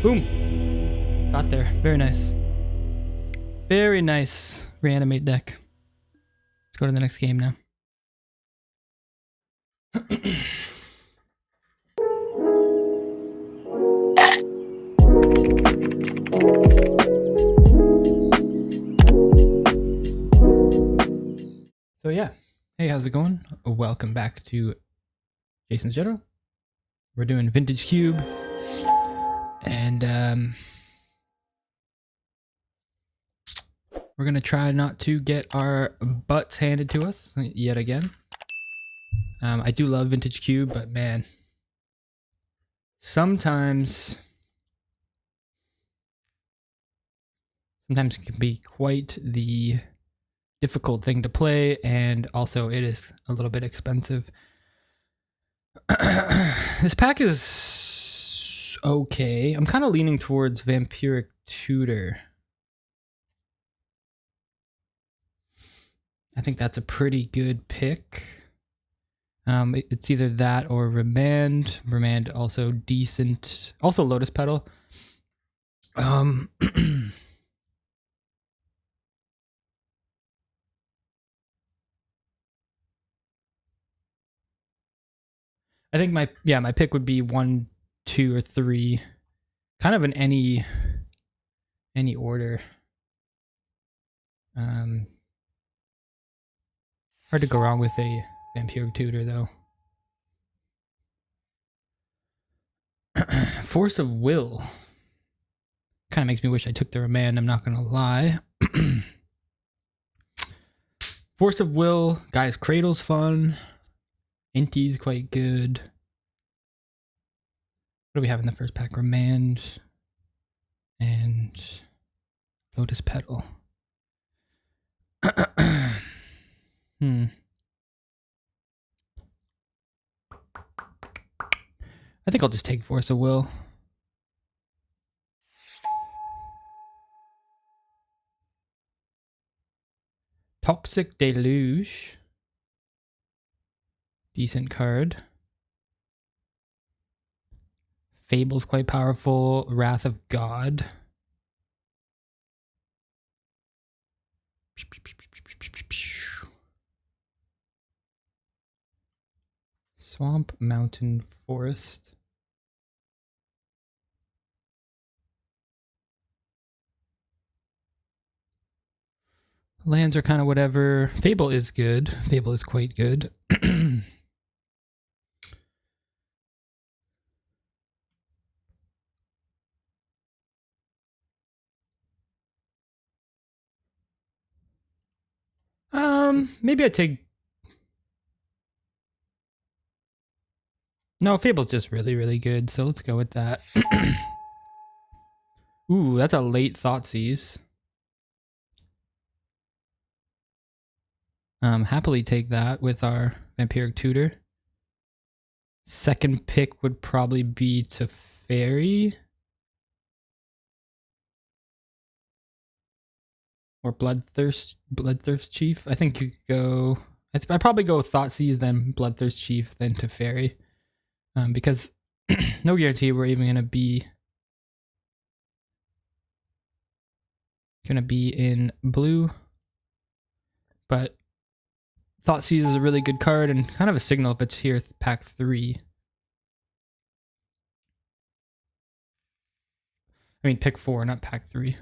Boom. Got there. Very nice. Very nice reanimate deck. Let's go to the next game now. So yeah. Hey, how's it going? Welcome back to Jason's General. We're doing Vintage Cube. And we're gonna try not to get our butts handed to us yet again. I do love Vintage Cube, but man, sometimes it can be quite the difficult thing to play, and also it is a little bit expensive. This pack is okay. I'm kind of leaning towards Vampiric Tutor. I think that's a pretty good pick. It's either that or Remand. Remand also decent. Also Lotus Petal. I think my pick would be 1, 2, or 3. Kind of in any order. Hard to go wrong with a Vampiric Tutor though. Force of Will. Kind of makes me wish I took the Remand, I'm not gonna lie. Force of Will, Guy's Cradle's fun. Inti's quite good. What do we have in the first pack? Remand and Lotus Petal. I think I'll just take Force of Will. Toxic Deluge. Decent card. Fable's quite powerful. Wrath of God. Swamp, Mountain, Forest. Lands are kind of whatever. Fable is good. Fable is quite good. Maybe I take... No, Fable's just really, really good, so let's go with that. Ooh, that's a late Thoughtseize. Happily take that with our Vampiric Tutor. Second pick would probably be to Fairy. Or Bloodthirst Chief. I think you could go... I'd probably go Thoughtseize, then Bloodthirst Chief, then to Fairy. Because no guarantee we're even gonna be in blue. But Thoughtseize is a really good card and kind of a signal if it's here pack 3. I mean pick 4, not pack 3.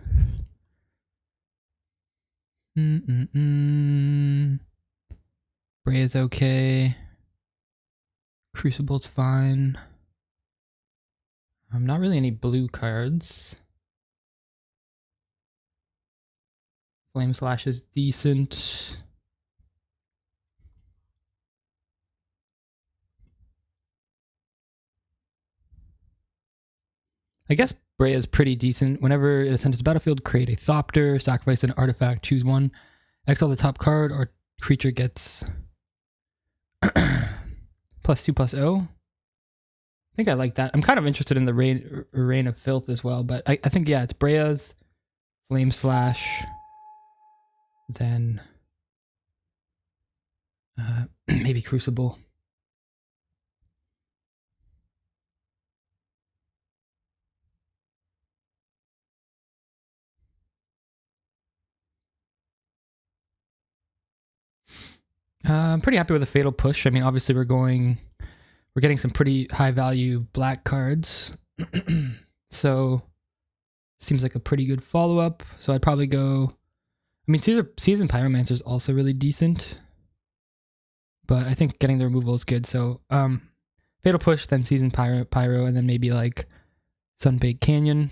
Bray is okay. Crucible's fine. Not really any blue cards. Flame Slash is decent. I guess Bray is pretty decent. Whenever it enters the battlefield, create a Thopter, sacrifice an artifact, choose one, exile the top card, or creature gets +2/+0. I think I like that. I'm kind of interested in the Reign of Filth as well, but I think, yeah, it's Brea's, Flame Slash, then maybe Crucible. I'm pretty happy with the Fatal Push. I mean, obviously we're getting some pretty high value black cards. So seems like a pretty good follow up. So I'd probably go. I mean, Seasoned Pyromancer is also really decent, but I think getting the removal is good. So Fatal Push, then Seasoned Pyro, and then maybe like Sunbaked Canyon.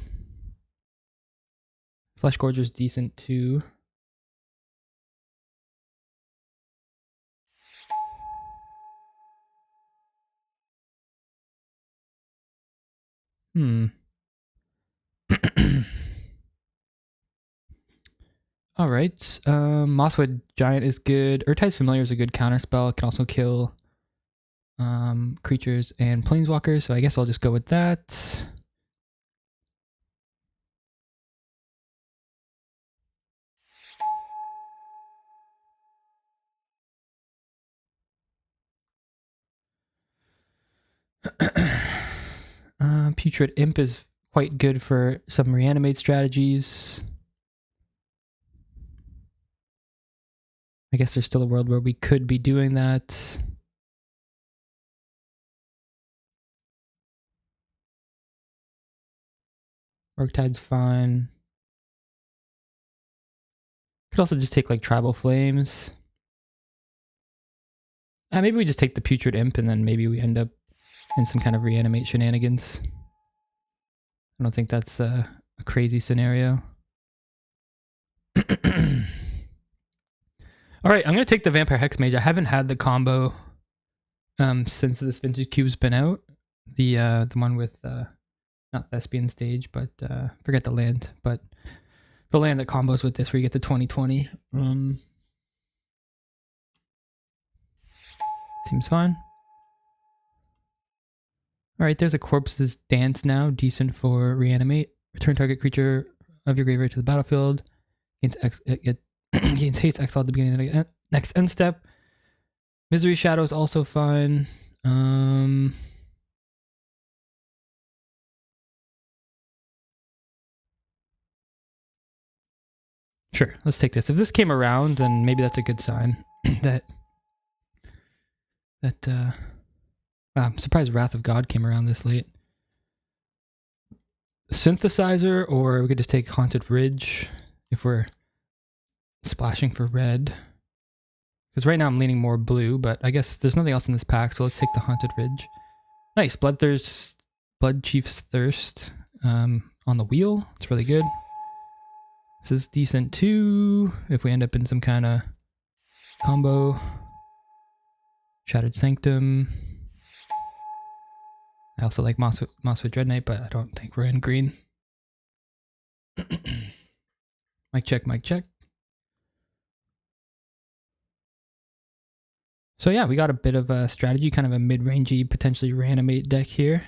Flesh Gorger's decent too. All right. Mosswood Giant is good. Urtide's Familiar is a good counterspell. It can also kill creatures and planeswalkers. So I guess I'll just go with that. Putrid Imp is quite good for some reanimate strategies. I guess there's still a world where we could be doing that. Orctide's fine. Could also just take like Tribal Flames. Maybe we just take the Putrid Imp and then maybe we end up in some kind of reanimate shenanigans. I don't think that's a crazy scenario. All right, I'm going to take the Vampire Hex Mage. I haven't had the combo since this Vintage Cube's been out. The one with, not Thespian Stage, but forget the land. But the land that combos with this where you get the 2020. Seems fine. All right, there's a Corpse's Dance now. Decent for Reanimate. Return target creature of your graveyard to the battlefield. Gains haste exile at the beginning of the next end step. Misery Shadow is also fine. Sure, let's take this. If this came around, then maybe that's a good sign. I'm surprised Wrath of God came around this late. Synthesizer, or we could just take Haunted Ridge if we're splashing for red. Because right now I'm leaning more blue, but I guess there's nothing else in this pack, so let's take the Haunted Ridge. Nice, Blood Chief's Thirst on the wheel. It's really good. This is decent too, if we end up in some kind of combo. Shattered Sanctum. I also like Mosswood Dread Knight, but I don't think we're in green. Mic check, mic check. So yeah, we got a bit of a strategy, kind of a mid-rangey, potentially reanimate deck here.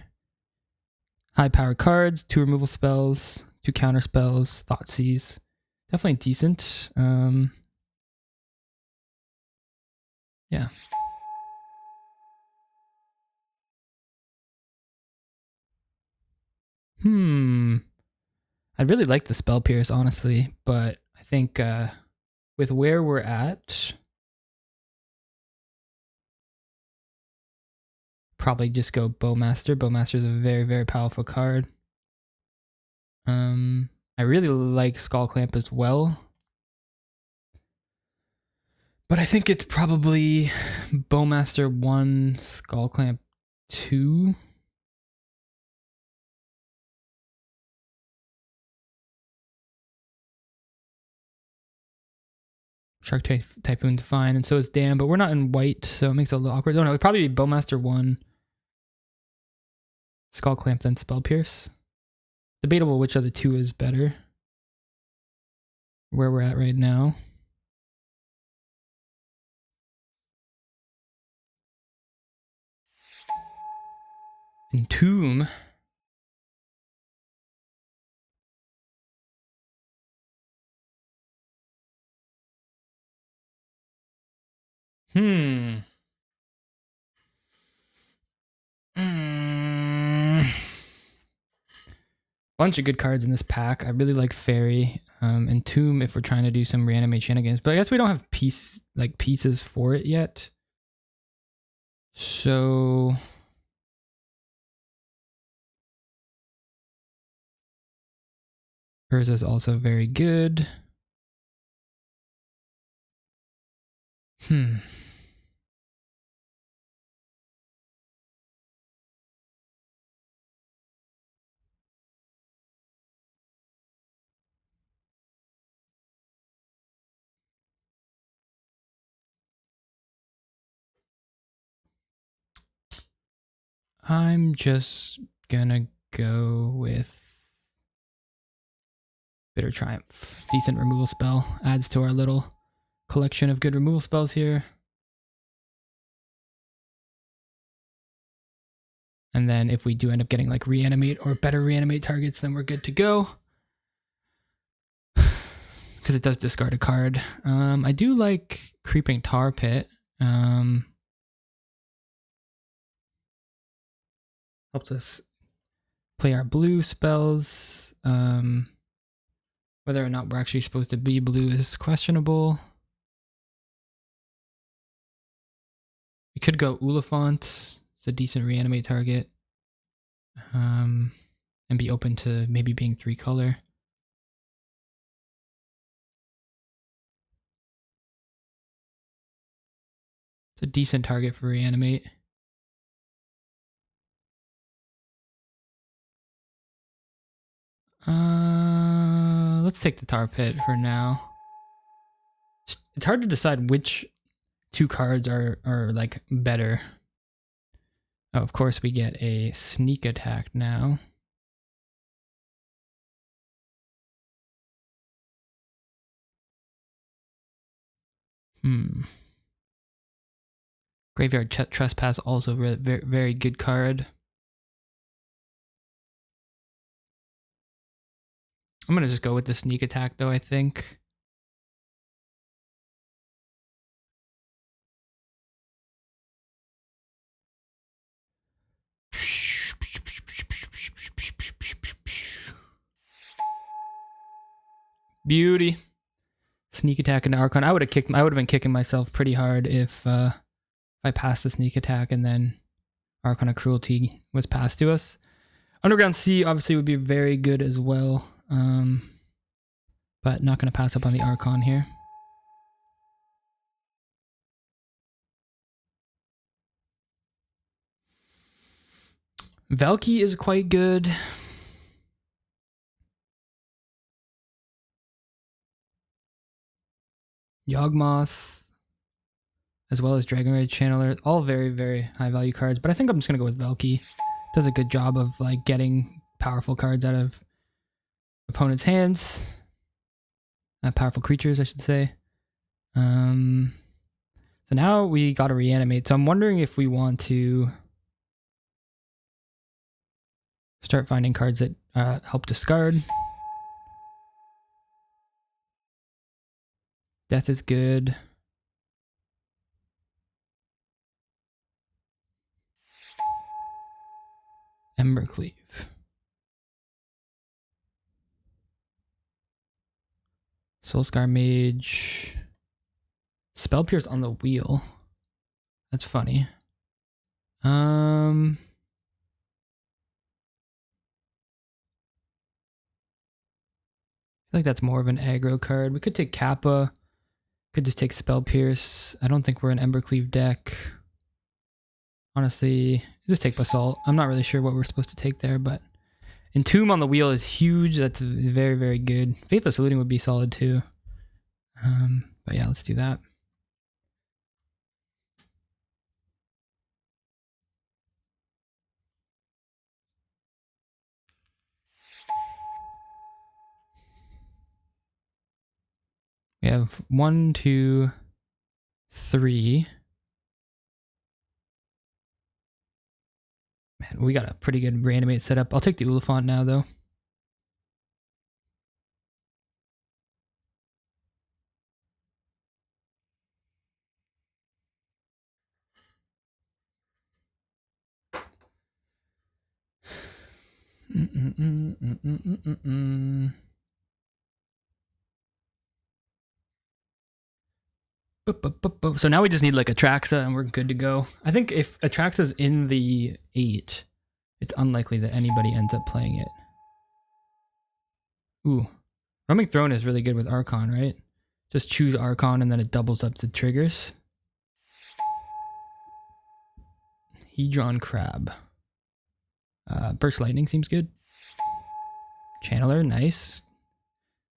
High power cards, 2 removal spells, 2 counter spells, Thoughtseize. Definitely decent. Yeah. I'd really like the Spell Pierce, honestly, but I think with where we're at, probably just go Bowmaster. Bowmaster is a very, very powerful card. I really like Skull Clamp as well. But I think it's probably Bowmaster 1, Skull Clamp 2. Shark Typhoon's fine, and so is Dam, but we're not in white, so it makes it a little awkward. Oh no, it'd probably be Bowmaster 1, Skull Clamp, then Spell Pierce. Debatable which of the two is better. Where we're at right now. Entomb. Hmm. Bunch of good cards in this pack. I really like Fairy and Tomb if we're trying to do some reanimate shenanigans, but I guess we don't have pieces for it yet. So hers is also very good. I'm just gonna go with Bitter Triumph. Decent removal spell. Adds to our little collection of good removal spells here. And then if we do end up getting like reanimate or better reanimate targets, then we're good to go. Because it does discard a card. I do like Creeping Tar Pit. Helps us play our blue spells. Whether or not we're actually supposed to be blue is questionable. We could go Oliphant. It's a decent reanimate target. And be open to maybe being 3-color. It's a decent target for reanimate. Let's take the Tar Pit for now. It's hard to decide which 2 cards are like better. Oh, of course we get a sneak attack now. Graveyard Trespass, also very, very good card. I'm gonna just go with the sneak attack though, I think. Beauty. Sneak attack into Archon. I would have been kicking myself pretty hard if I passed the sneak attack and then Archon of Cruelty was passed to us. Underground Sea obviously would be very good as well. But not gonna pass up on the Archon here. Valky is quite good. Yawgmoth, as well as Dragon Rage Channeler, all very, very high value cards. But I think I'm just gonna go with Valky. Does a good job of like getting powerful cards out of opponents' hands. Powerful creatures, I should say. So now we gotta reanimate. So I'm wondering if we want to start finding cards that help discard. Death is good. Embercleave. Soulscar Mage. Spell Pierce on the wheel. That's funny. I feel like that's more of an aggro card. We could take Kappa. Could just take Spell Pierce. I don't think we're an Embercleave deck. Honestly, just take Basalt. I'm not really sure what we're supposed to take there, but Entomb on the wheel is huge. That's very, very good. Faithless Looting would be solid too. But yeah, let's do that. We have 1, 2, 3. Man, we got a pretty good reanimate setup. I'll take the Oliphant now, though. So now we just need like Atraxa and we're good to go. I think if Atraxa's in the 8, it's unlikely that anybody ends up playing it. Ooh. Roaming Throne is really good with Archon, right? Just choose Archon and then it doubles up the triggers. Hedron Crab. Burst Lightning seems good. Channeler, nice.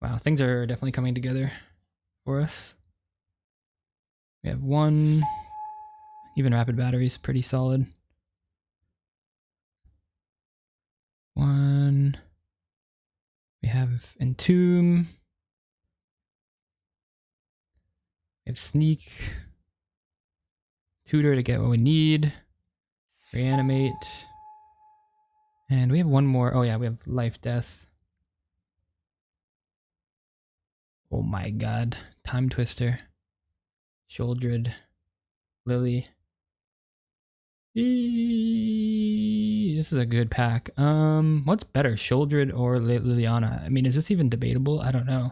Wow, things are definitely coming together for us. We have 1. Even Rapid Battery is pretty solid. 1. We have Entomb. We have Sneak. Tutor to get what we need. Reanimate. And we have 1 more. Oh yeah, we have Life Death. Oh my god. Time Twister. Sholdred. Lily. This is a good pack. What's better, Sholdred or Liliana? I mean, is this even debatable? I don't know.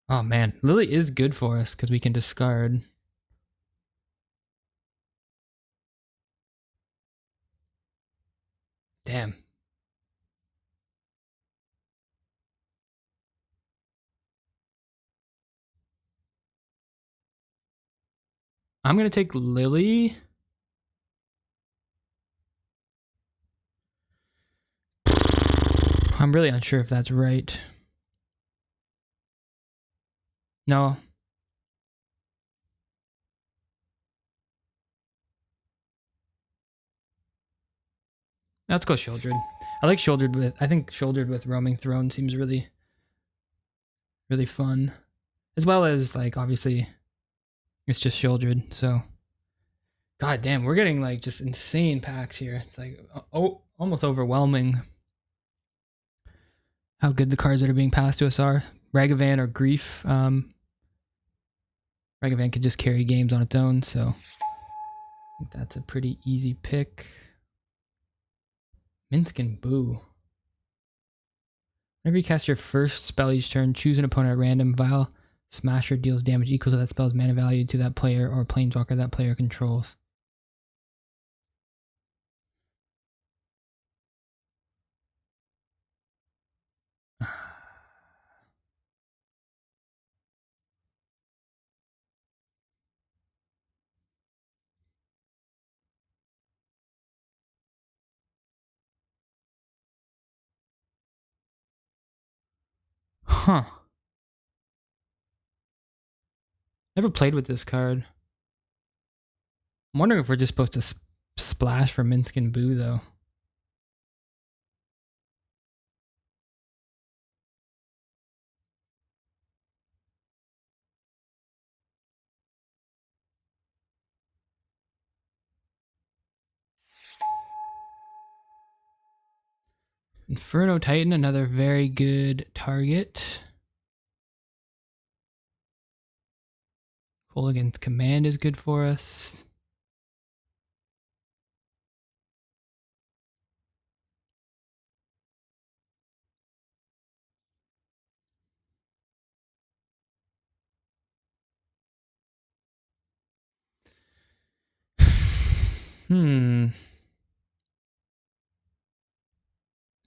Oh man, Lily is good for us because we can discard. Damn. I'm gonna take Lily. I'm really unsure if that's right. No. Let's go Sholdred. I like Sholdred with, I think Sholdred with Roaming Throne seems really, really fun. As well as, like, obviously, it's just Sholdred, so. God damn, we're getting, like, just insane packs here. It's like, oh, almost overwhelming how good the cards that are being passed to us are. Ragavan or Grief. Ragavan could just carry games on its own, so I think that's a pretty easy pick. Minsc and Boo. Whenever you cast your first spell each turn, choose an opponent at random. Vile Smasher deals damage equal to that spell's mana value to that player or planeswalker that player controls. Huh. Never played with this card. I'm wondering if we're just supposed to splash for Minsc and Boo, though. Inferno Titan, another very good target. Hooligan's Command is good for us.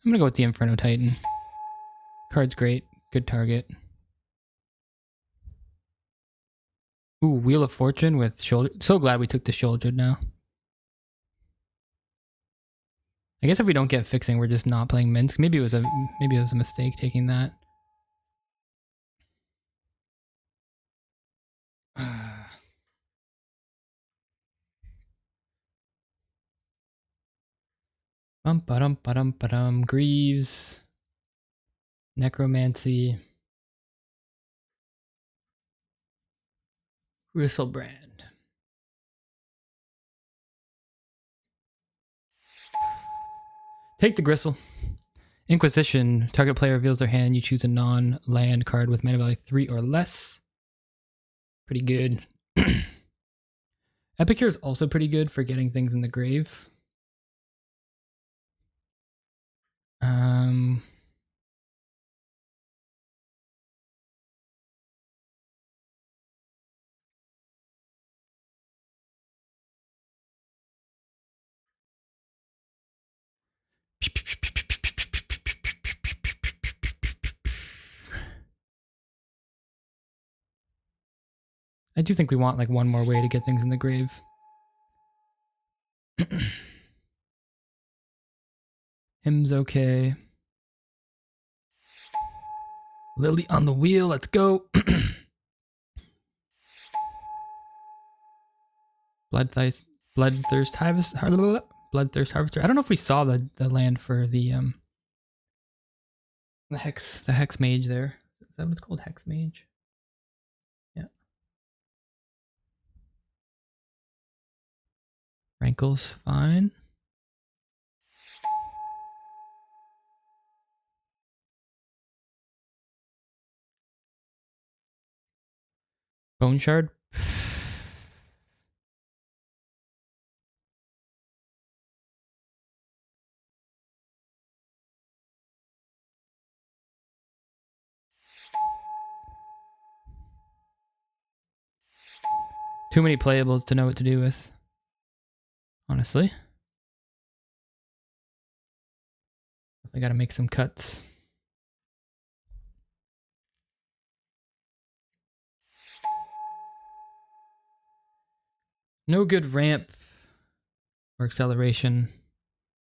I'm gonna go with the Inferno Titan. Card's great. Good target. Ooh, Wheel of Fortune with Shoulder. So glad we took the Shoulder now. I guess if we don't get fixing, we're just not playing Minsc. Maybe it was a mistake taking that. Greaves. Necromancy. Gristlebrand. Take the Gristle. Inquisition. Target player reveals their hand. You choose a non-land card with mana value 3 or less. Pretty good. Epicure is also pretty good for getting things in the grave. Um, I do think we want like one more way to get things in the grave. Him's okay. Lily on the wheel, let's go. Bloodthirst Harvester. I don't know if we saw the land for the hex mage there. Is that what it's called? Hex mage? Yeah. Rankle's fine. Bone shard. Too many playables to know what to do with. Honestly. I gotta make some cuts. No good ramp or acceleration.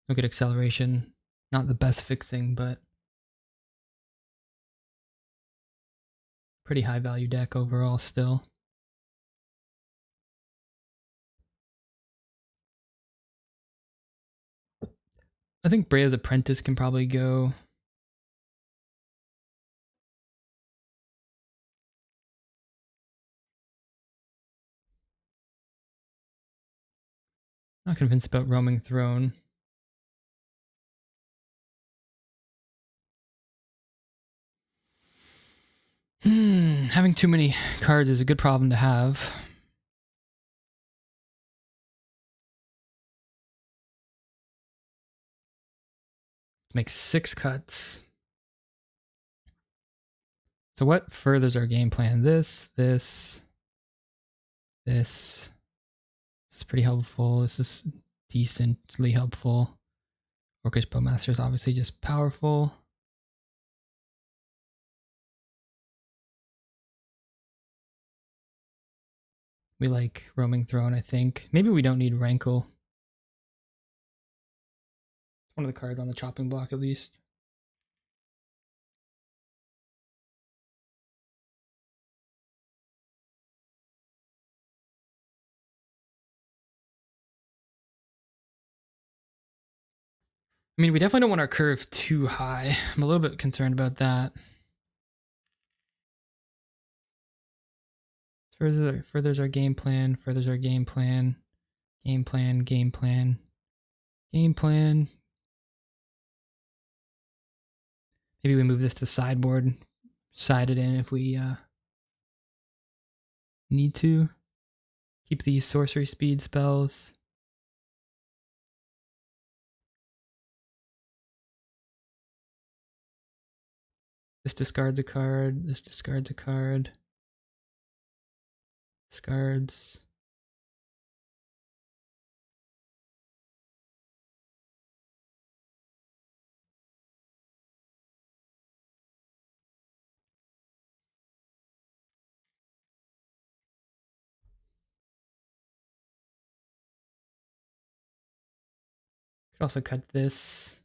No good acceleration. Not the best fixing, but pretty high value deck overall still. I think Brea's Apprentice can probably go. Not convinced about Roaming Throne. Having too many cards is a good problem to have. Make 6 cuts. So what furthers our game plan? This is pretty helpful. This is decently helpful. Orcish Bowmaster is obviously just powerful. We like Roaming Throne, I think. Maybe we don't need Rankle. One of the cards on the chopping block, at least. I mean, we definitely don't want our curve too high. I'm a little bit concerned about that. Furthers our game plan. Furthers our game plan. Game plan. Game plan. Game plan. Maybe we move this to sideboard. Side it in if we need to. Keep these sorcery speed spells. This discards a card. This discards a card. Discards. Could also cut this.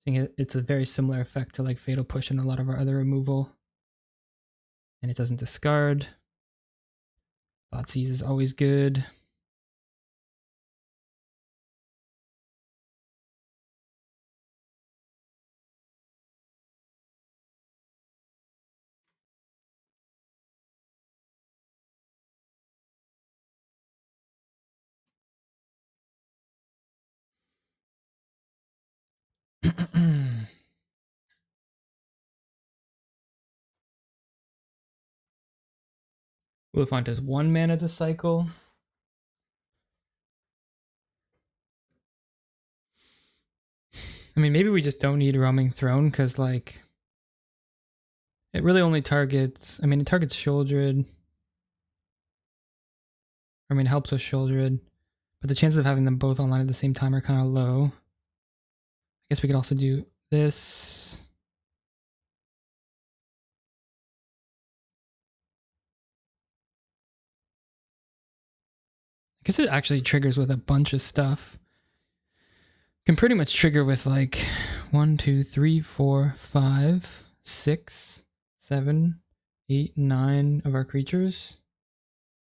I think it's a very similar effect to like Fatal Push and a lot of our other removal. And it doesn't discard. Thoughtseize is always good. Willifont does 1 mana to cycle. I mean, maybe we just don't need Roaming Throne because, like, it really only targets. I mean, it targets Sheoldred. I mean, it helps with Sheoldred, but the chances of having them both online at the same time are kind of low. I guess we could also do this. I guess it actually triggers with a bunch of stuff. Can pretty much trigger with like 1, 2, 3, 4, 5, 6, 7, 8, 9 of our creatures.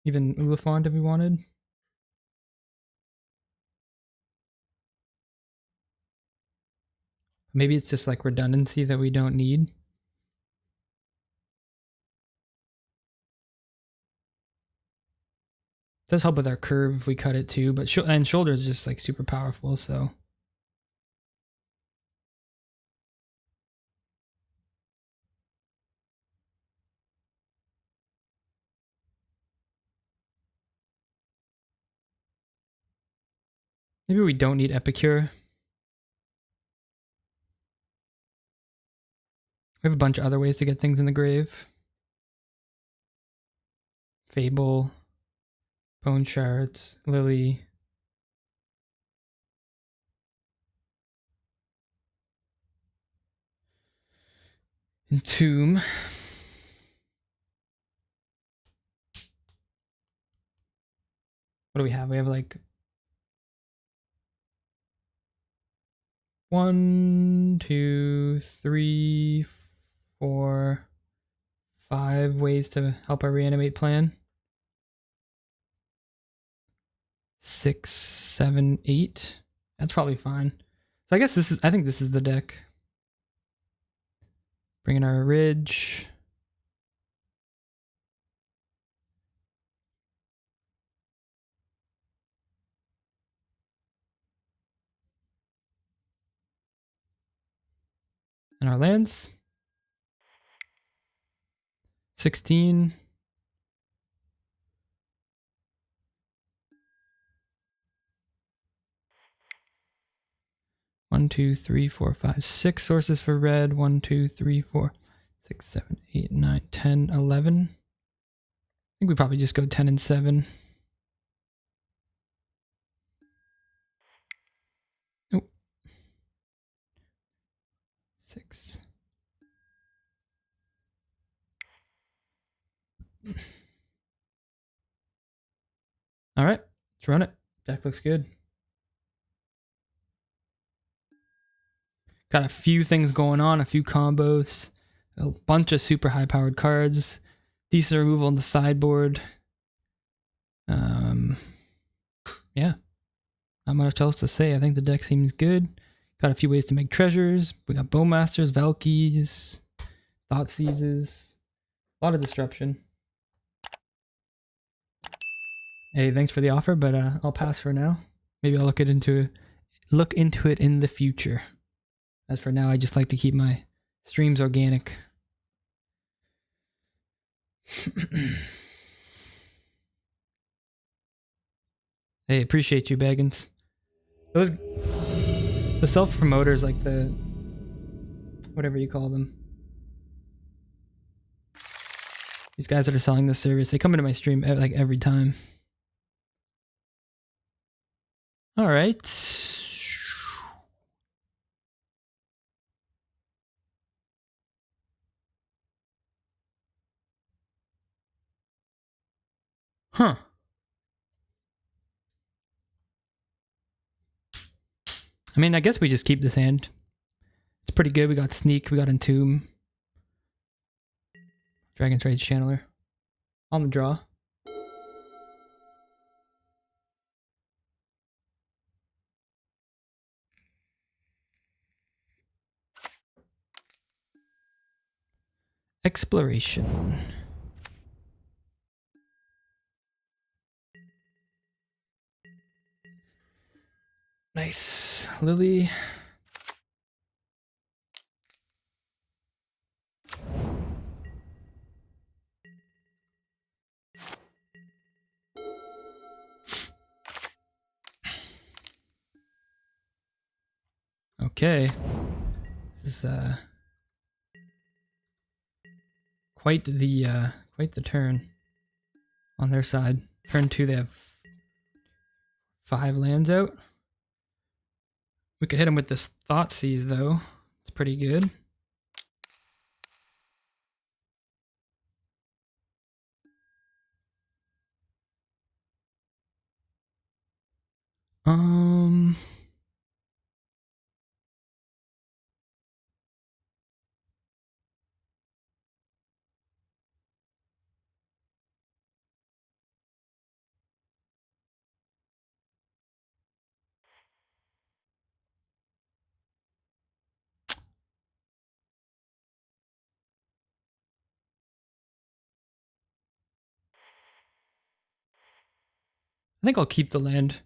Even Ulefant if we wanted. Maybe it's just like redundancy that we don't need. It does help with our curve if we cut it too, but shoulder is just like super powerful, so. Maybe we don't need Epicure. We have a bunch of other ways to get things in the grave. Fable, Bone Shards, Lily. Entomb. What do we have? We have like 1, 2, 3, 4, 5 ways to help our reanimate plan. 6, 7, 8. That's probably fine. So I guess I think this is the deck. Bring in our Ridge. And our lands. 16. One, 2, 3, 4, 5, 6 sources for red. 1, 2, 3, 4, 6, 7, 8, 9, 10, 11. I think we probably just go 10 and 7. Oh. 6. All right, let's run it. Deck looks good. Got a few things going on, a few combos, a bunch of super high powered cards, decent removal on the sideboard. Yeah, not much else to say. I think the deck seems good. Got a few ways to make treasures. We got Bowmasters, Valkies, Thoughtseizes, a lot of disruption. Hey, thanks for the offer, but I'll pass for now. Maybe I'll look into it in the future. As for now, I just like to keep my streams organic. Hey, appreciate you, Baggins. The self-promoters, like the whatever you call them. These guys that are selling this service, they come into my stream like every time. All right. Huh. I mean, I guess we just keep this hand. It's pretty good. We got Sneak, we got Entomb. Dragon's Rage Channeler. On the draw. Exploration. Nice. Lily. Okay. This is quite the turn on their side. Turn 2, they have 5 lands out. We could hit them with this Thoughtseize though. It's pretty good. I think I'll keep the land.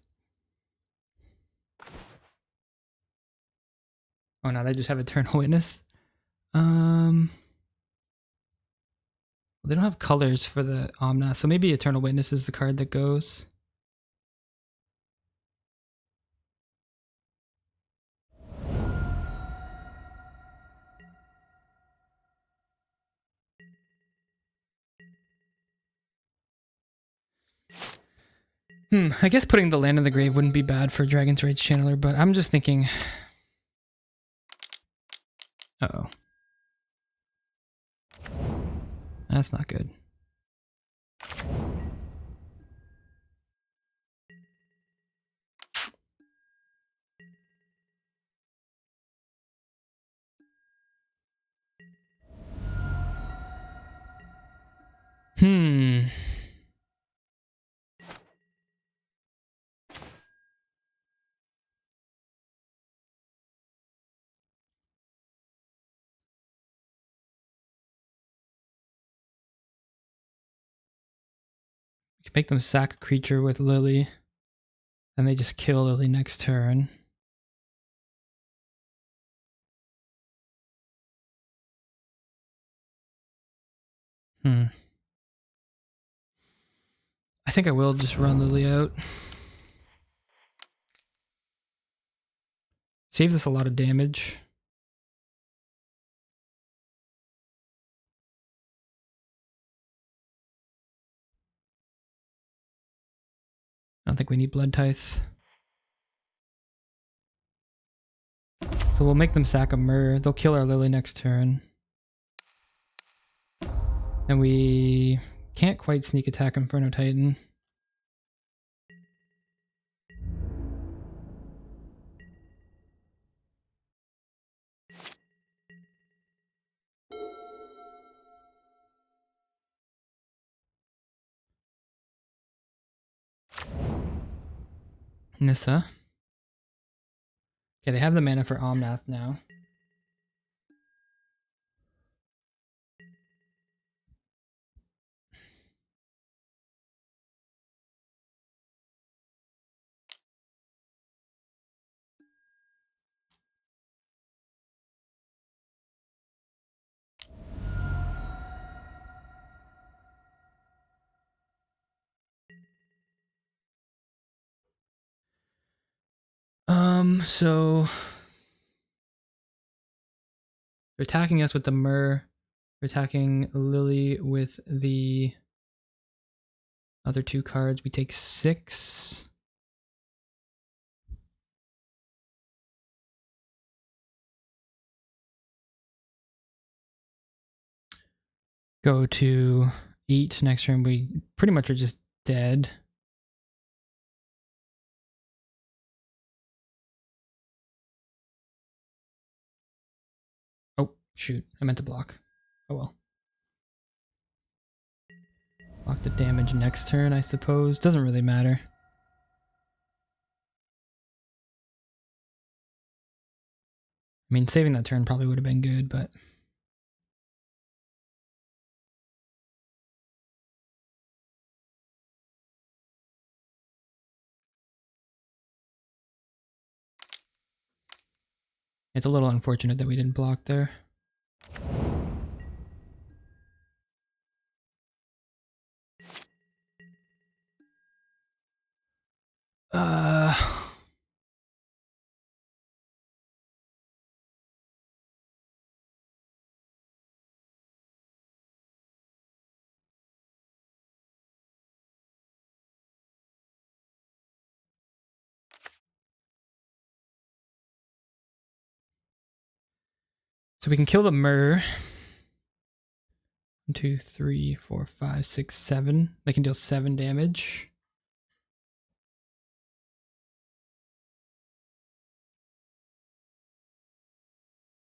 Oh no, they just have Eternal Witness. They don't have colors for the Omnath, so maybe Eternal Witness is the card that goes. I guess putting the land in the grave wouldn't be bad for Dragon's Rage Channeler, but I'm just thinking... Uh-oh. That's not good. We can make them sack a creature with Lily, and they just kill Lily next turn. I think I will just run Lily out. Saves us a lot of damage. I don't think we need Blood Tithe. So we'll make them sack a Myr. They'll kill our Lily next turn. And we can't quite sneak attack Inferno Titan. Nissa. Okay, they have the mana for Omnath now. So they're attacking us with the Myr. They're attacking Lily with the other 2 cards. We take 6. Go to 8 next turn. We pretty much are just dead. Oh, shoot. I meant to block. Oh well. Block the damage next turn, I suppose. Doesn't really matter. I mean, saving that turn probably would have been good, but... It's a little unfortunate that we didn't block there. So we can kill the Myr. 1, 2, 3, 4, 5, 6, 7. They can deal 7 damage.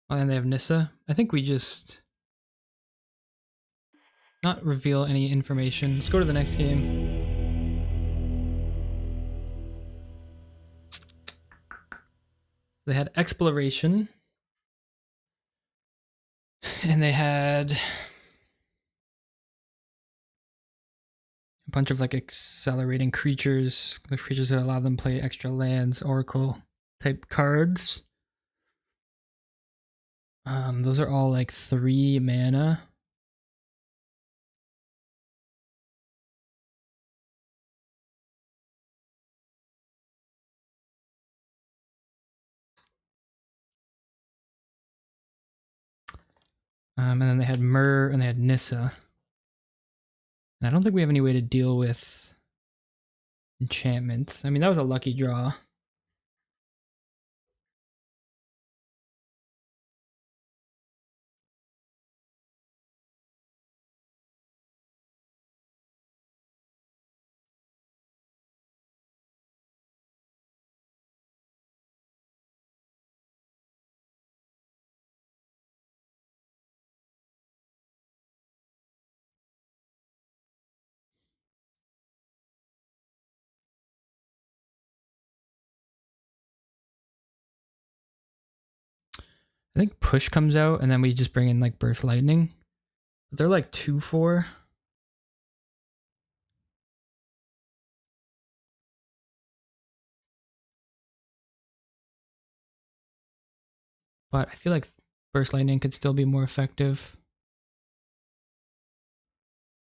Oh, and they have Nissa. I think we just not reveal any information. Let's go to the next game. They had Exploration. And they had a bunch of like accelerating creatures. The creatures that allow them to play extra lands, Oracle type cards. Those are all like 3 mana. And then they had Myr and they had Nissa. And I don't think we have any way to deal with enchantments. I mean, that was a lucky draw. I think Push comes out and then we just bring in like Burst Lightning. But they're like 2/4. But I feel like Burst Lightning could still be more effective.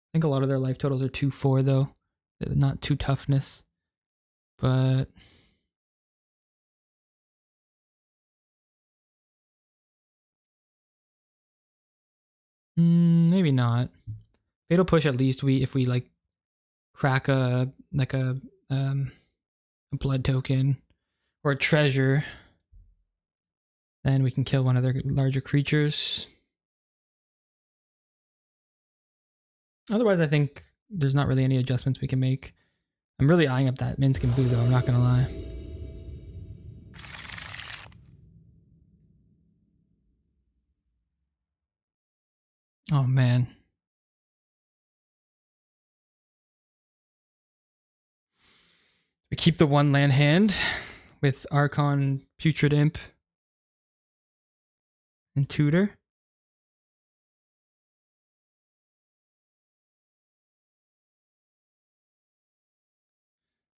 I think a lot of their life totals are 2/4 though. Not 2 toughness. But maybe not. Fatal Push at least if we like crack a blood token or a treasure, then we can kill one of their larger creatures. Otherwise, I think there's not really any adjustments we can make. I'm really eyeing up that Minsk and Blue though, I'm not gonna lie. Oh man. We keep the 1 land hand with Archon, Putrid Imp, and Tutor.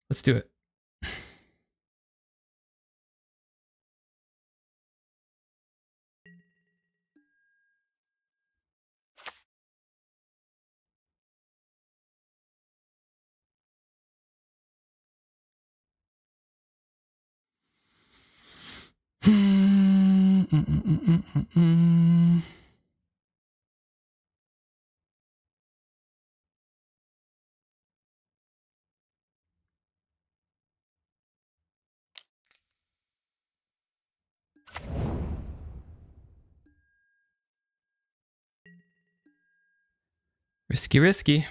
Let's do it. Risky, risky.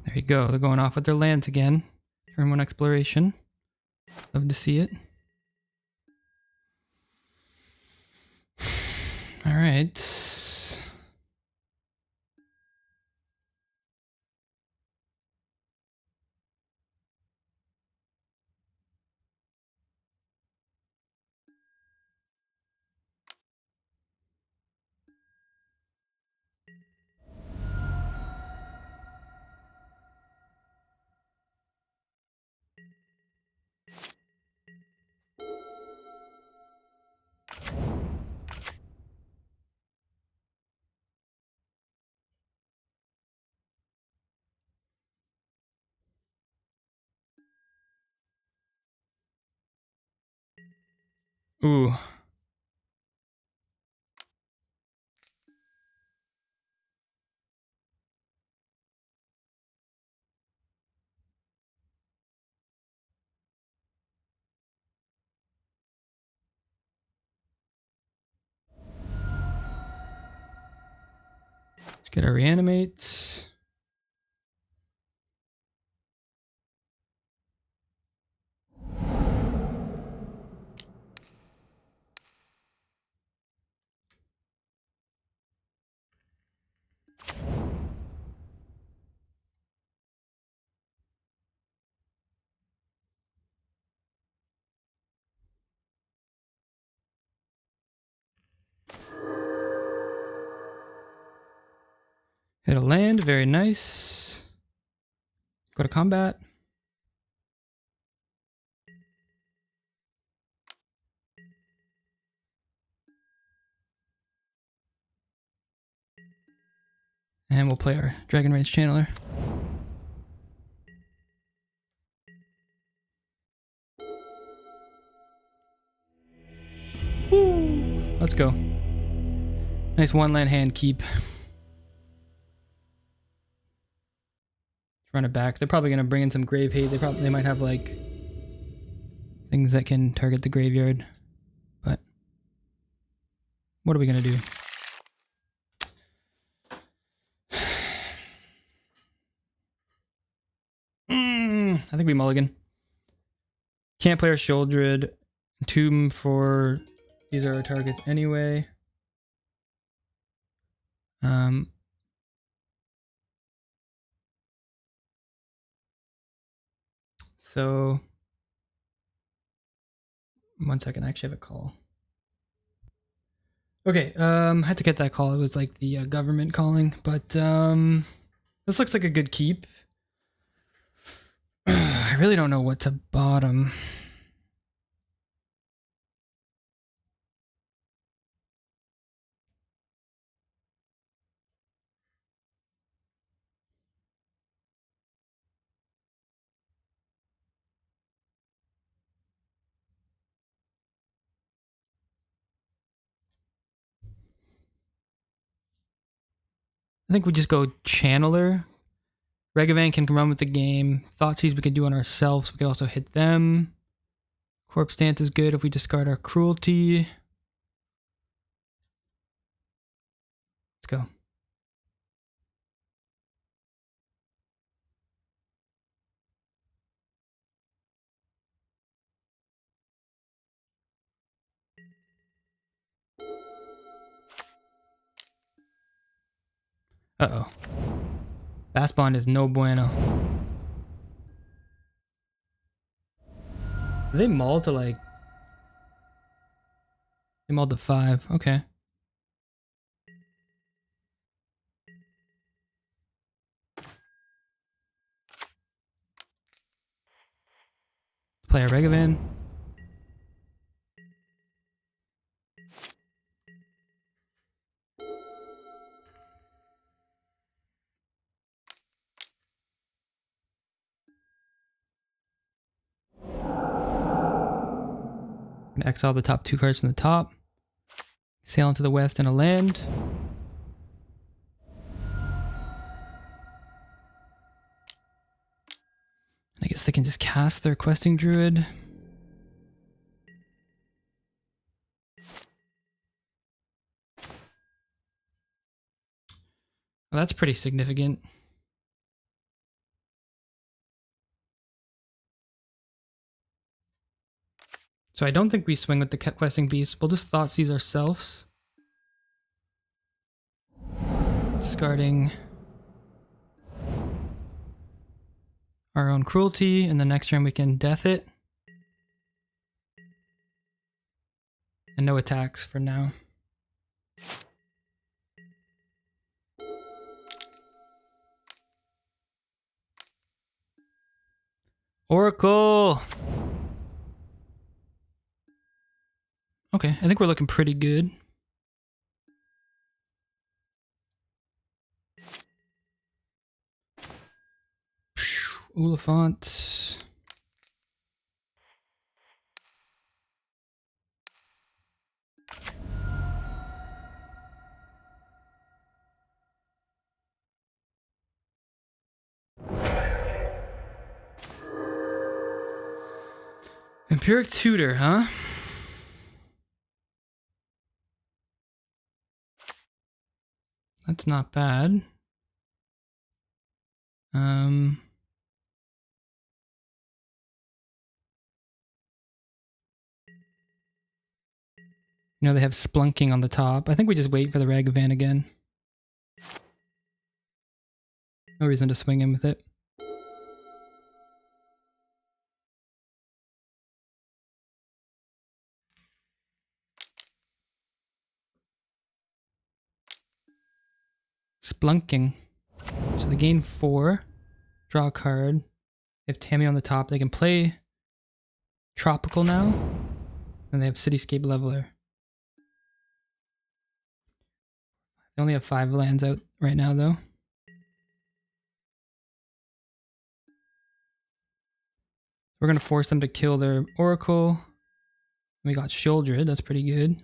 There you go. They're going off with their lands again. Turn 1 exploration. Love to see it. All right. Ooh. Get our reanimates. Hit a land, very nice. Go to combat. And we'll play our Dragon Rage Channeler. Woo! Let's go. Nice one land hand keep. Run it back. They're probably gonna bring in some grave hate. They might have like things that can target the graveyard. But what are we gonna do? I think we mulligan. Can't play our Shouldred. Tomb for these are our targets anyway. So 1 second, I actually have a call. Okay, I had to get that call. It was like the government calling, but this looks like a good keep. I really don't know what to bottom. I think we just go Channeler. RAGAVAN can run with the game. Thoughtseize we can do on ourselves. We can also hit them. Corpse Dance is good if we discard our Cruelty. Let's go. Uh-oh. Fast Bond is no bueno. Do they maul to like... They mauled to 5. Okay. Play our RAGAVAN. I'm gonna exile the top 2 cards from the top. Sail into the west and a land. I guess they can just cast their Questing Druid. Well, that's pretty significant. So I don't think we swing with the Questing Beast. We'll just Thoughtseize ourselves. Discarding our own Cruelty, and the next turn we can Death it. And no attacks for now. Oracle! Okay, I think we're looking pretty good. Oliphant. Vampiric Tutor, huh? That's not bad. You know, they have splunking on the top. I think we just wait for the Ragavan again. No reason to swing him with it. Splunking. So they gain 4. Draw a card. They have Tammy on the top. They can play Tropical now. And they have Cityscape Leveler. They only have 5 lands out right now, though. We're going to force them to kill their Oracle. We got Shieldred. That's pretty good.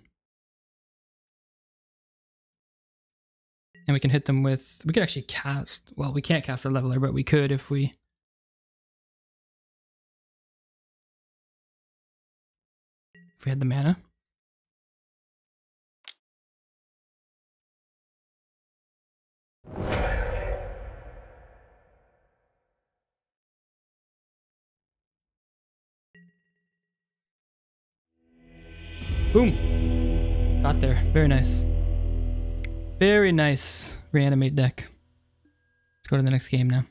And we can hit them with... We could actually cast... Well, we can't cast a Leveler, but we could if we... If we had the mana. Boom. Got there. Very nice. Very nice reanimate deck. Let's go to the next game now.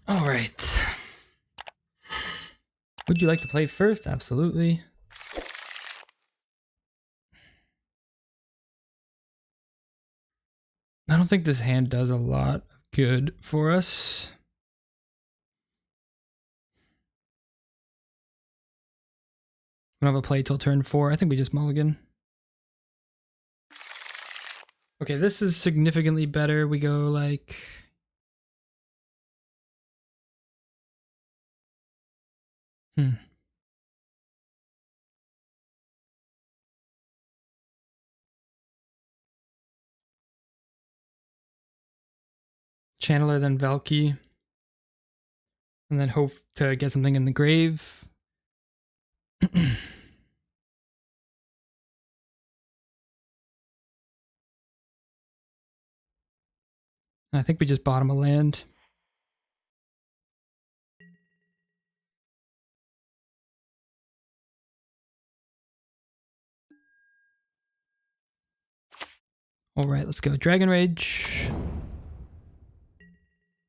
All right. Would you like to play first? Absolutely. I don't think this hand does a lot of good for us. We don't have a play till turn 4. I think we just mulligan. Okay, this is significantly better. We go like... Channeler, then Valky. And then hope to get something in the grave. I think we just bottom a land. All right, let's go. Dragon Rage.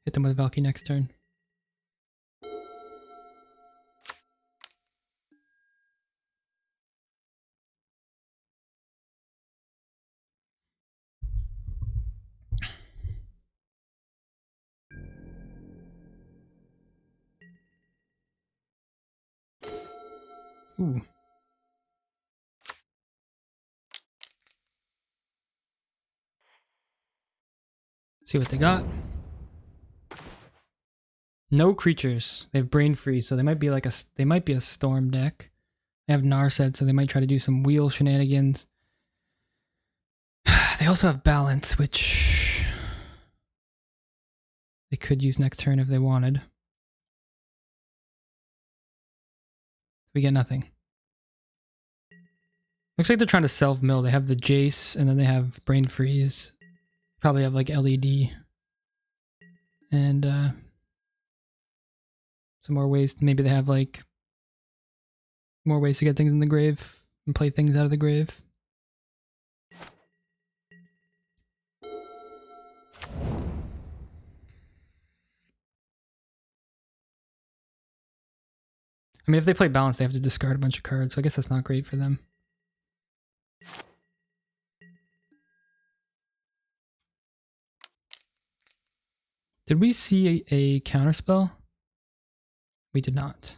Hit them with Valky next turn. Ooh. See what they got. No creatures. They have Brain Freeze, so they might be like a storm deck. They have Narset, so they might try to do some wheel shenanigans. They also have Balance, which they could use next turn if they wanted. We get nothing. Looks like they're trying to self-mill. They have the Jace, and then they have Brain Freeze. Probably have like LED. And some more ways. Maybe they have like more ways to get things in the grave and play things out of the grave. I mean, if they play Balance, they have to discard a bunch of cards, so I guess that's not great for them. Did we see a counterspell? We did not.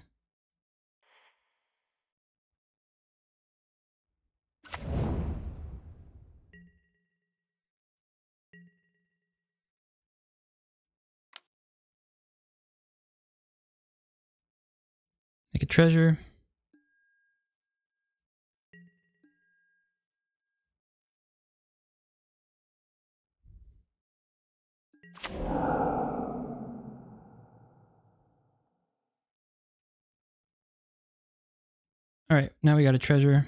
Make a treasure. All right, now we got a treasure.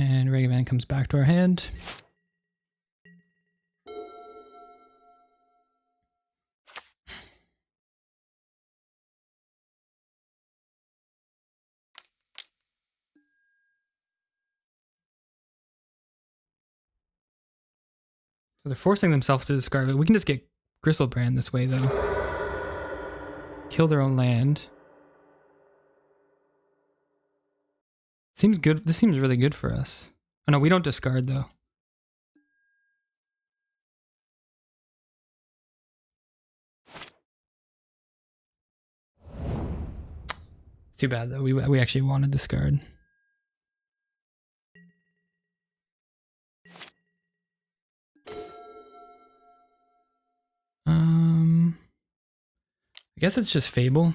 And RAGAVAN comes back to our hand. So they're forcing themselves to discard it. We can just get Gristlebrand this way, though. Kill their own land. Seems good. This seems really good for us. Oh no, we don't discard, though. It's too bad, though. We actually want to discard. I guess it's just Fable.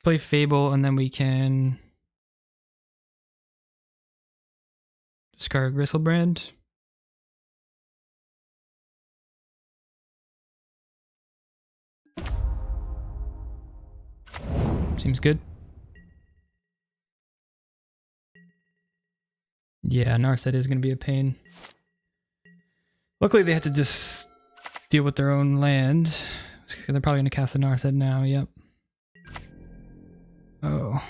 Play Fable, and then we can discard Gristlebrand. Seems good. Yeah, Narset is going to be a pain. Luckily, they had to just deal with their own land. They're probably going to cast the Narset now, yep. Oh.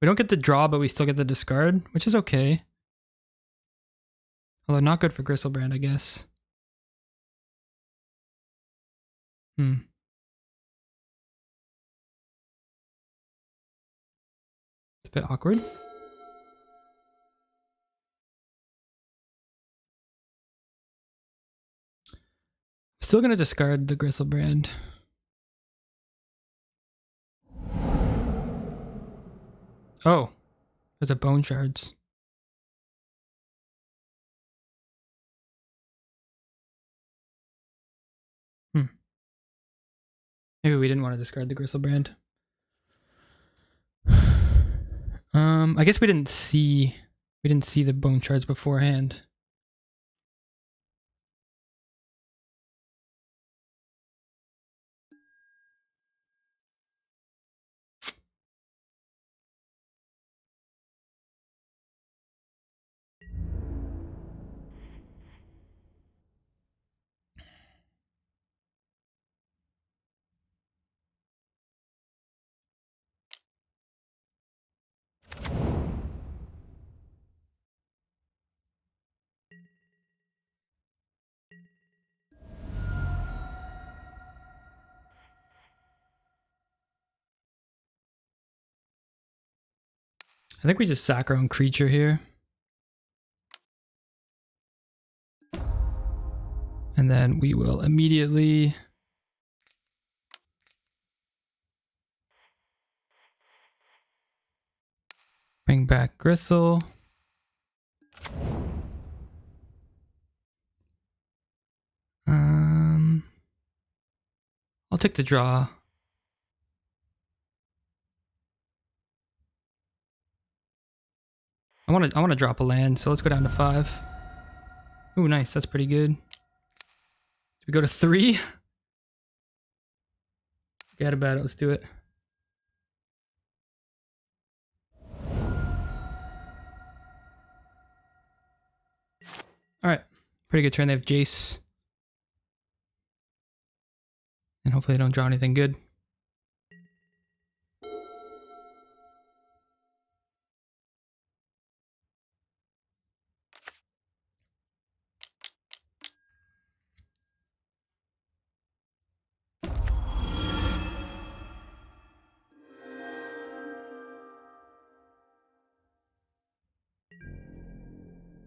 We don't get the draw, but we still get the discard, which is okay. Although not good for Gristlebrand, I guess. It's a bit awkward. Still gonna discard the Gristlebrand. Oh, there's a Bone Shards. Maybe we didn't want to discard the Gristlebrand. I guess we didn't see the Bone Shards beforehand. I think we just sack our own creature here. And then we will immediately bring back Gristle. I'll take the draw. I want to drop a land, so let's go down to 5. Ooh, nice. That's pretty good. We go to 3. Forget about it. Let's do it. All right. Pretty good turn. They have Jace. And hopefully they don't draw anything good.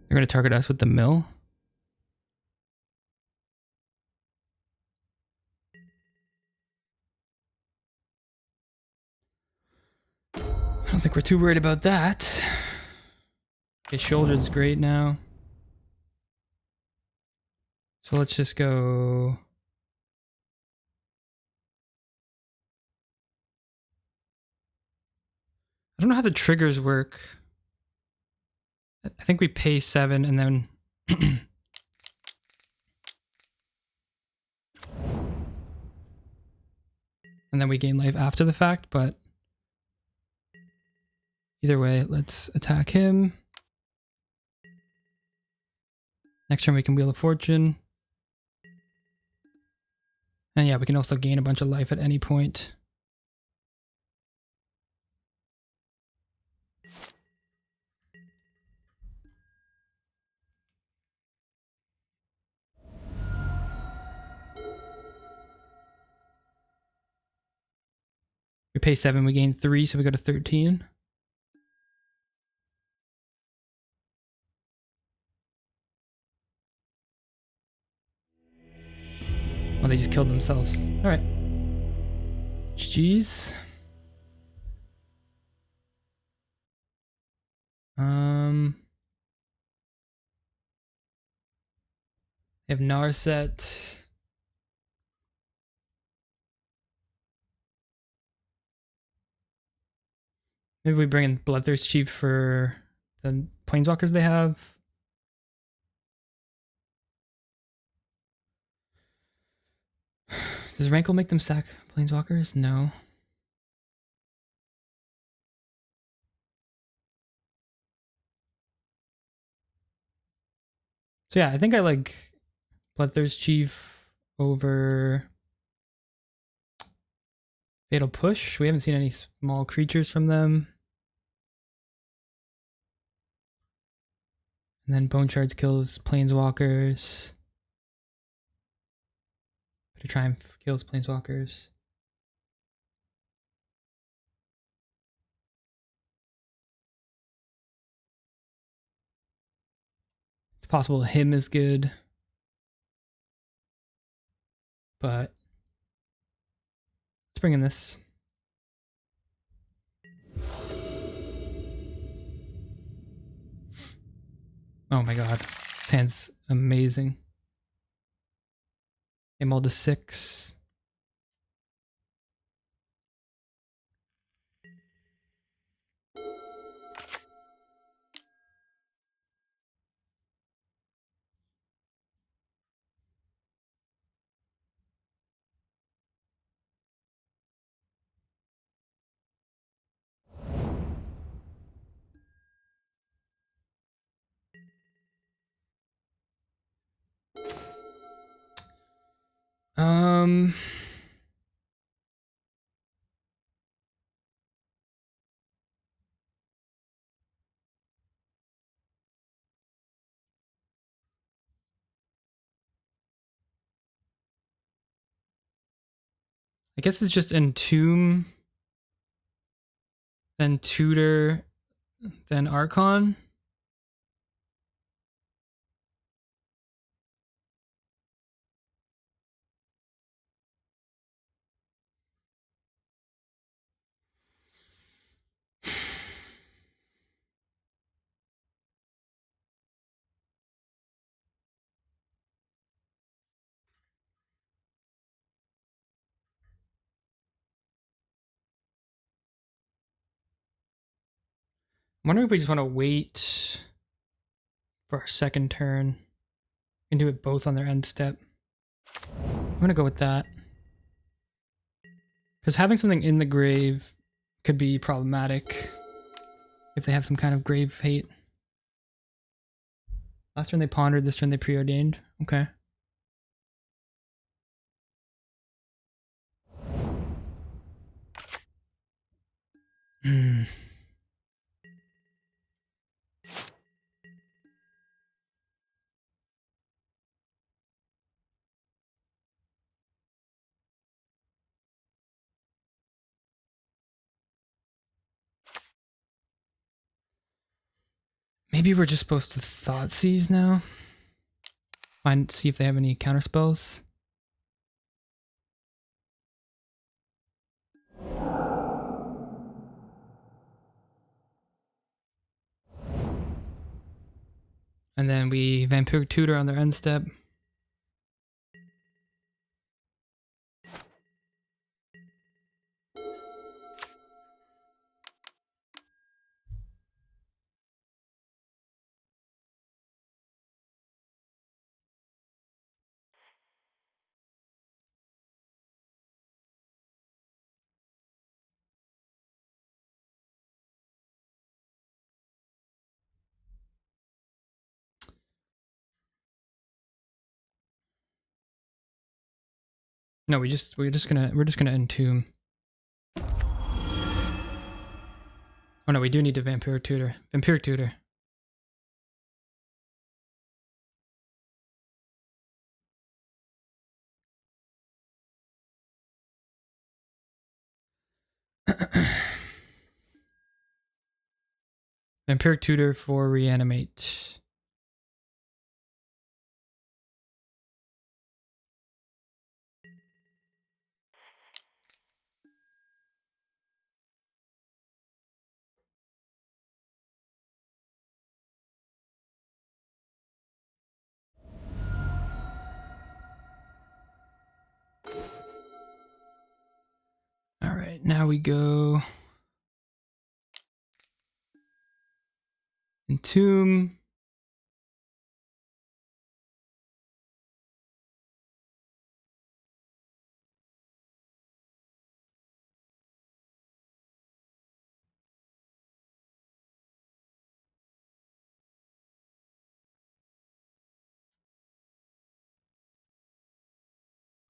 They're going to target us with the mill. I don't think we're too worried about that. Okay, Shoulder's great now. So let's just go... I don't know how the triggers work. I think we pay 7 and then... and then we gain life after the fact, but... Either way, let's attack him. Next turn we can Wheel of Fortune. And yeah, we can also gain a bunch of life at any point. We pay 7, we gain 3, so we go to 13. Oh, they just killed themselves. Alright. GG's. They have Narset. Maybe we bring in Bloodthirst Chief for the Planeswalkers they have. Does Rankle make them sack Planeswalkers? No. So yeah, I think I like Bloodthirst Chief over Fatal Push. We haven't seen any small creatures from them. And then Bone Shards kills Planeswalkers. Better Triumph kills Planeswalkers. It's possible him is good. But let's bring in this. Oh my god. This hand's amazing. Emerald to 6. I guess it's just Entomb, then Tutor, then Archon. I'm wondering if we just want to wait for our second turn. We can do it both on their end step. I'm going to go with that. Because having something in the grave could be problematic if they have some kind of grave hate. Last turn they pondered, this turn they preordained. Okay. Maybe we're just supposed to Thoughtseize now. See if they have any counter spells. And then we Vampiric Tutor on their end step. No, we're just gonna entomb. Oh no, we do need a vampiric tutor. Vampiric tutor. Vampiric tutor for reanimate. All right, now we go entomb.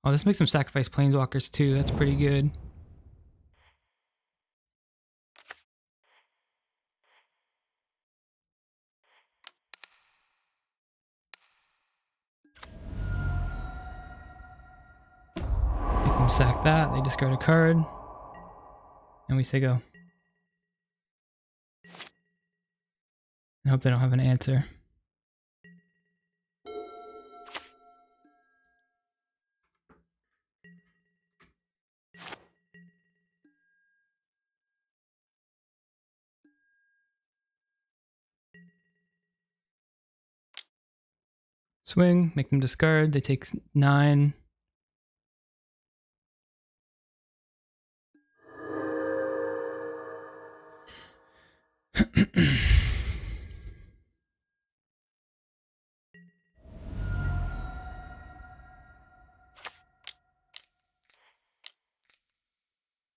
Oh, this makes them sacrifice planeswalkers too. That's pretty good. Make them sack that. They discard a card. And we say go. I hope they don't have an answer. Swing, make them discard. They take 9.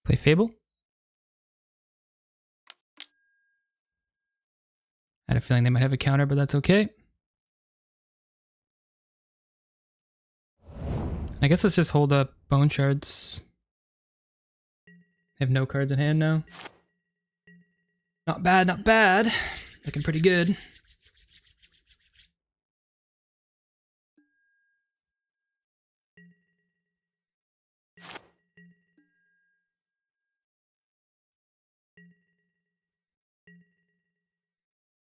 Play Fable. I had a feeling they might have a counter, but that's okay. I guess let's just hold up Bone Shards. They have no cards in hand now. Not bad, not bad. Looking pretty good.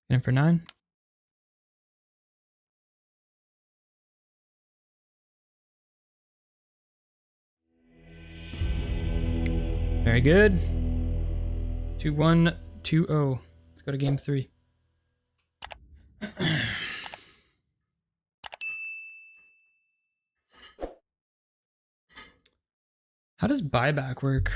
In for 9. Very good. 2-1, 2-0. Let's go to game 3. How does buyback work?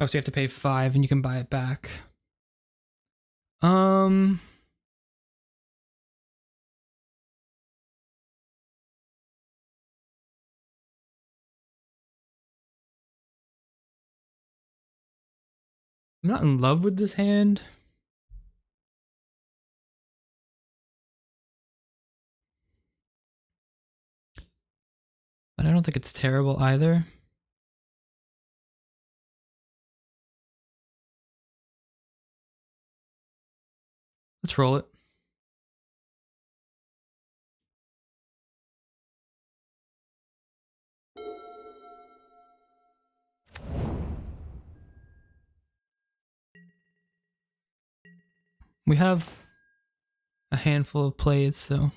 Oh, so you have to pay 5 and you can buy it back. I'm not in love with this hand. But I don't think it's terrible either. Let's roll it. We have a handful of plays, so...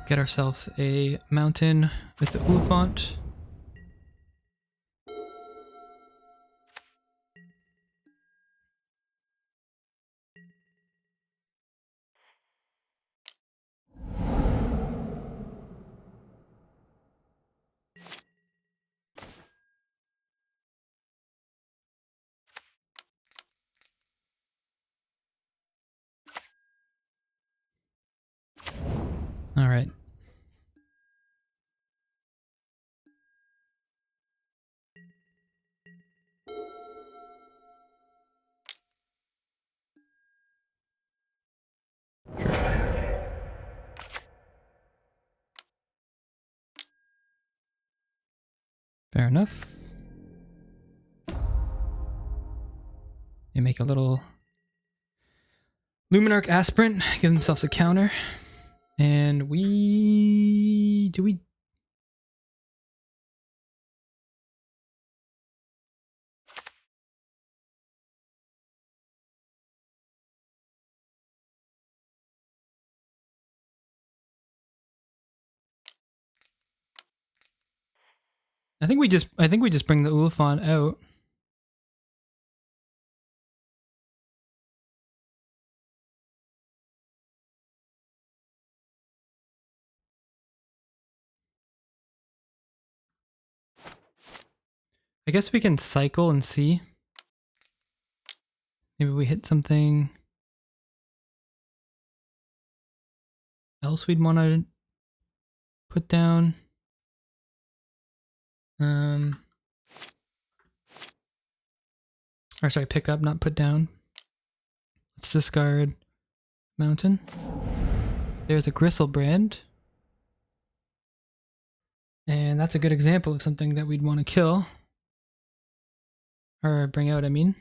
Get ourselves a mountain with the Ulefant. Fair enough. They make a little Luminarch Aspirant, give themselves a counter. And we... do we... I think we just bring the Ulefant out. I guess we can cycle and see. Maybe we hit something else we'd want to put down. Or sorry, pick up, not put down. Let's discard Mountain. There's a Gristlebrand. And that's a good example of something that we'd want to kill. Or bring out, I mean.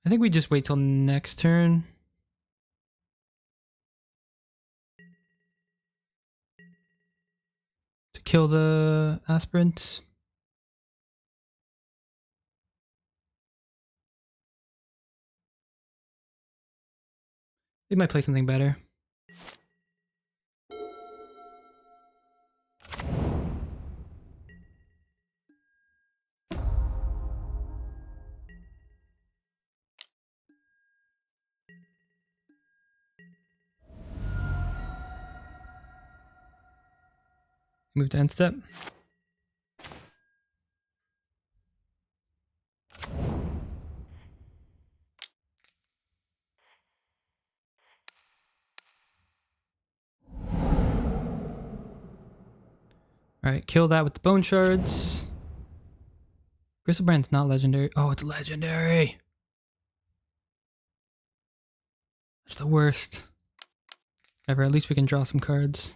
I think we just wait till next turn. To kill the Aspirant. They might play something better. Move to end step. Alright, kill that with the Bone Shards. Gristlebrand's not legendary. Oh, it's legendary! That's the worst. Ever, at least we can draw some cards.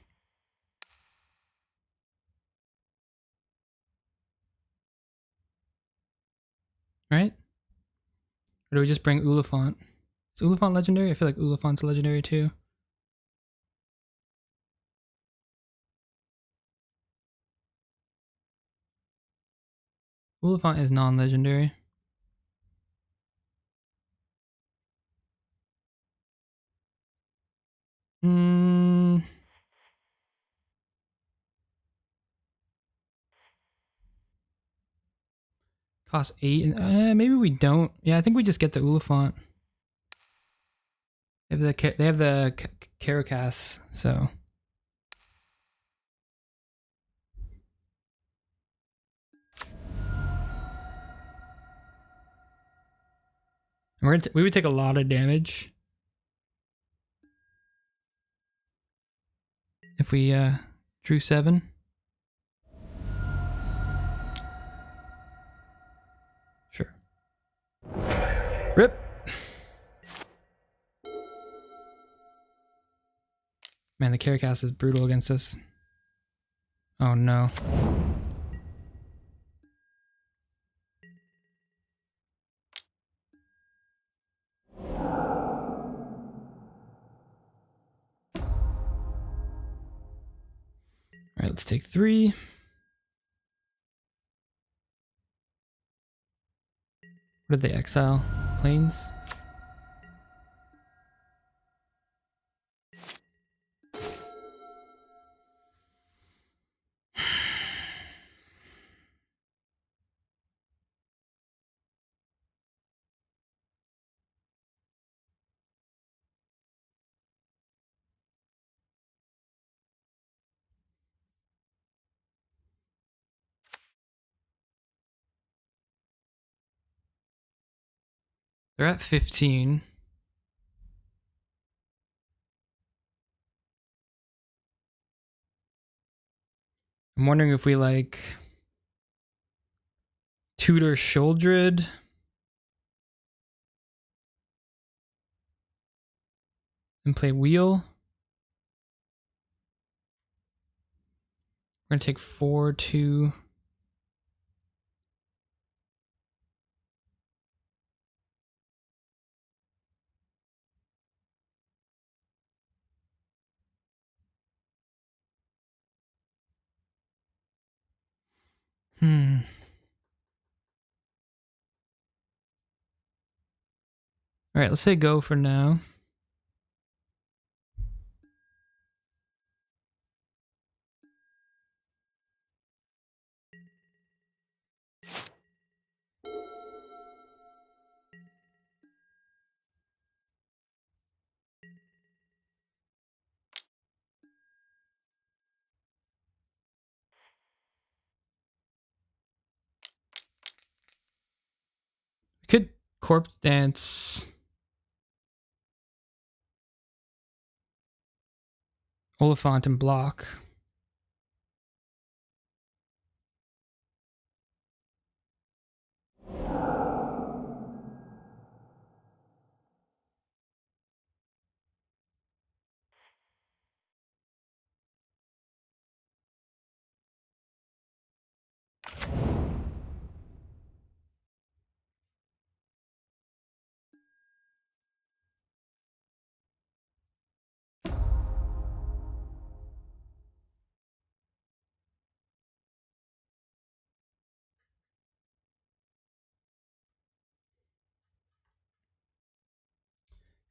Right? Or do we just bring Ulefant? Is Ulefant legendary? I feel like Ulefant's legendary too. Ulefant is non-legendary. Cost 8. Maybe we don't. Yeah, I think we just get the Ulefant. They have the Caracas, so. We would take a lot of damage if we drew 7. Sure. Rip. Man, the Caracas is brutal against us. Oh no. Alright, let's take 3. What did they exile? Plains? They're at 15. I'm wondering if we like Tutor Shuldred and play wheel. We're gonna take 4, 2. All right, let's say go for now. We could corpse dance Oliphant and block.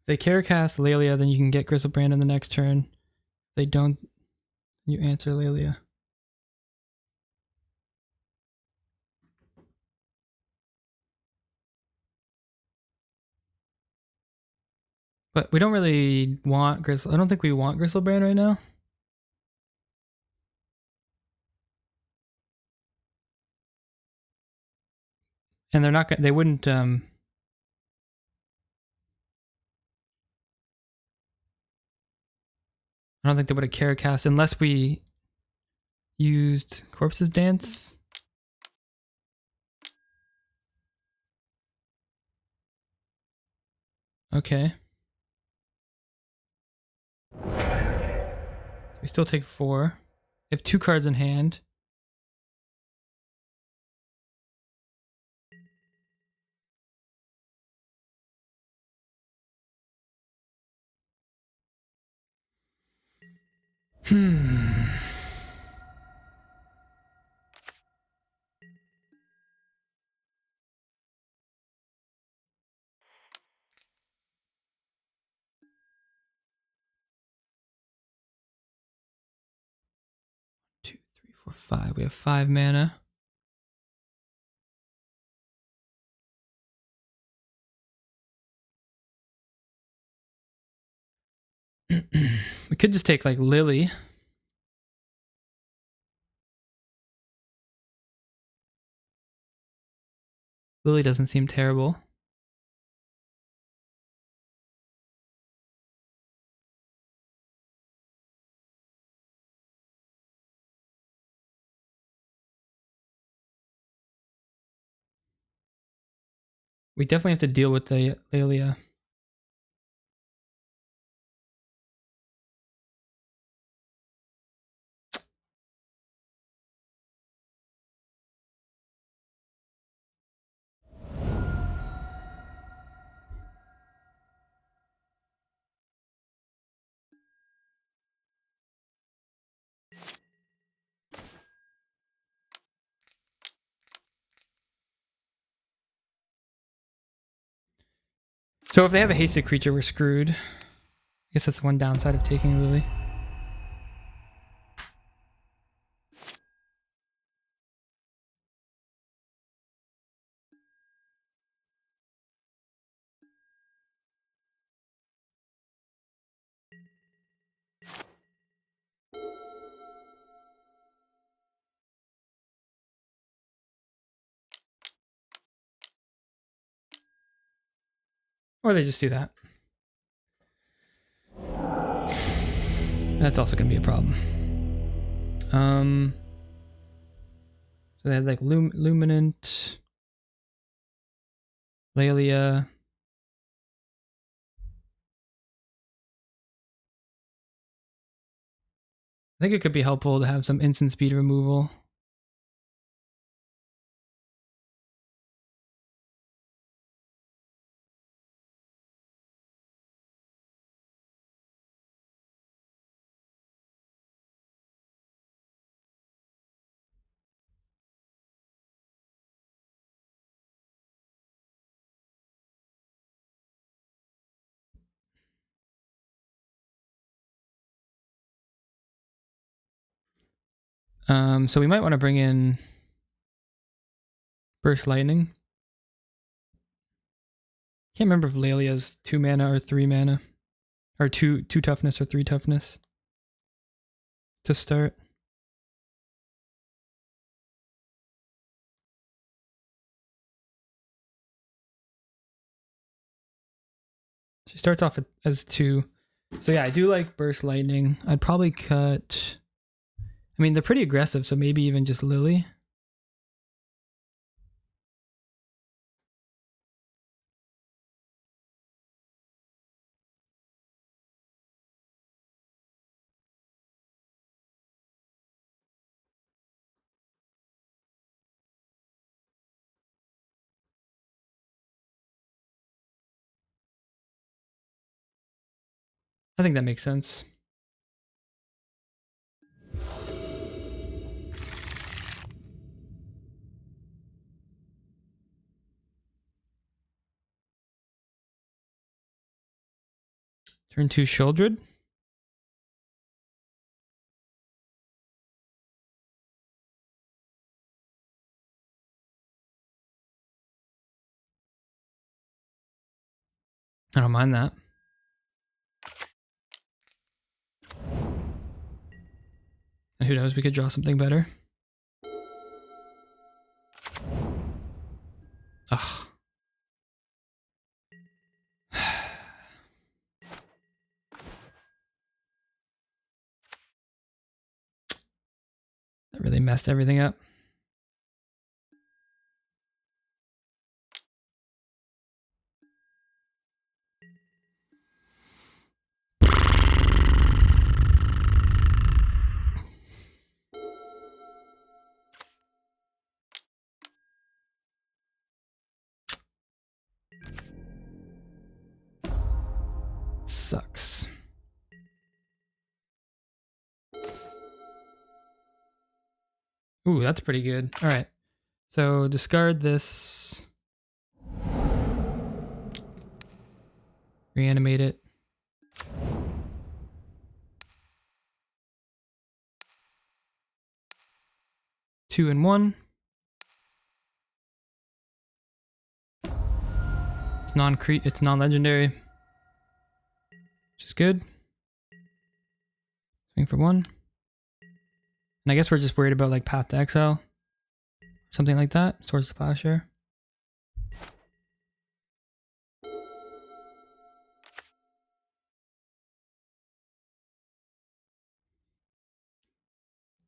If they care cast Lelia, then you can get Griselbrand in the next turn. If they don't, you answer Lelia. But we don't really want I don't think we want Griselbrand right now. And they're not gonna, they wouldn't, I don't think they would have care cast unless we used Corpse's Dance. Okay. We still take 4. We have 2 cards in hand. Hmm. Two, 3, 4, 5. We have 5 mana. We could just take like Lily. Lily doesn't seem terrible. We definitely have to deal with the Lelia. So if they have a hasted creature, we're screwed. I guess that's one downside of taking Lily. Or they just do that. That's also going to be a problem. So they had like Luminant, Lelia. I think it could be helpful to have some instant speed removal. So we might want to bring in Burst Lightning. Can't remember if Lelia's 2 mana or 3 mana. Or 2 toughness or 3 toughness. To start. She starts off as 2. So yeah, I do like Burst Lightning. I'd probably cut... I mean, they're pretty aggressive, so maybe even just Lily. I think that makes sense. Turn 2 Shieldred. I don't mind that. And who knows, we could draw something better. Ugh. That really messed everything up. Sucks. Ooh, that's pretty good. All right. So discard this. Reanimate it. Two and one. It's non-legendary. Which is good. Swing for 1. And I guess we're just worried about like Path to Exile. Something like that. Swords to Plowshare.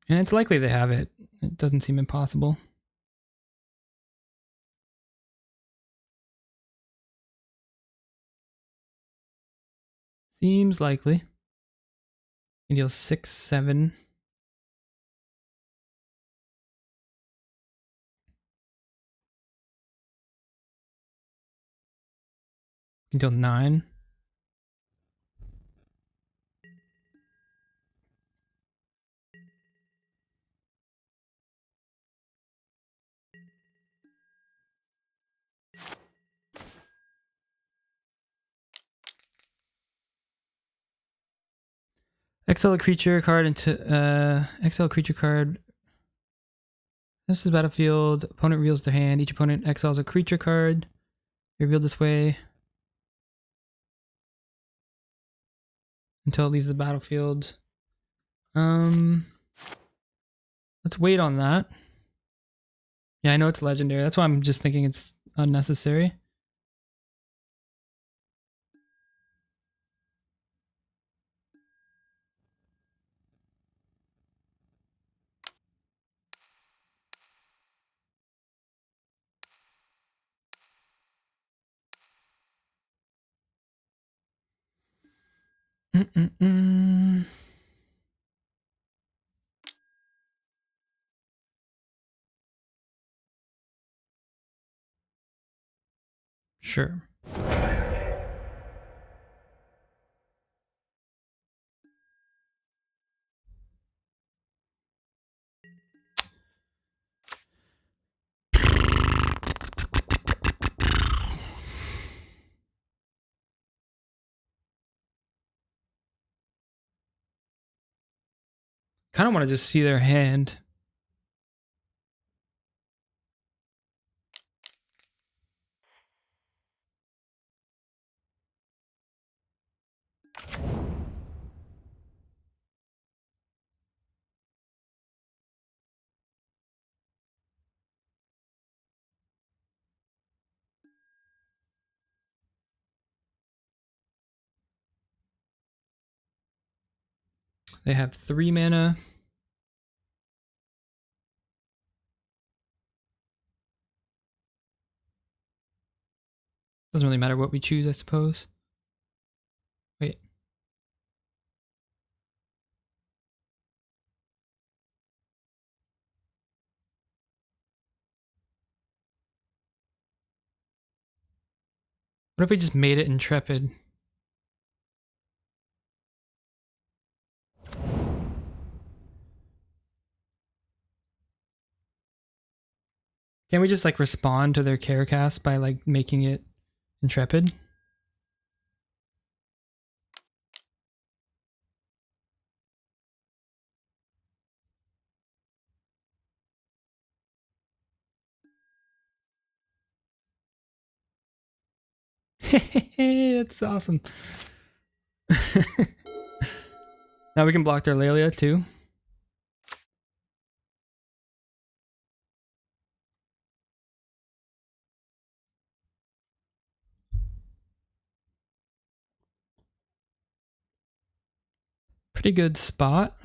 And it's likely they have it. It doesn't seem impossible. Seems likely. And deal 6, 7. Until 9. Exile a creature card into exile a creature card. This is battlefield. Opponent reveals the hand. Each opponent exiles a creature card. Revealed this way until it leaves the battlefield. Let's wait on that. Yeah, I know it's legendary. That's why I'm just thinking it's unnecessary. Sure. Kind of want to just see their hand. They have 3 mana. Doesn't really matter what we choose, I suppose. Wait. What if we just made it Intrepid? Can't we just like respond to their care cast by like making it Intrepid? That's awesome. Now we can block their Lelia too. Pretty good spot.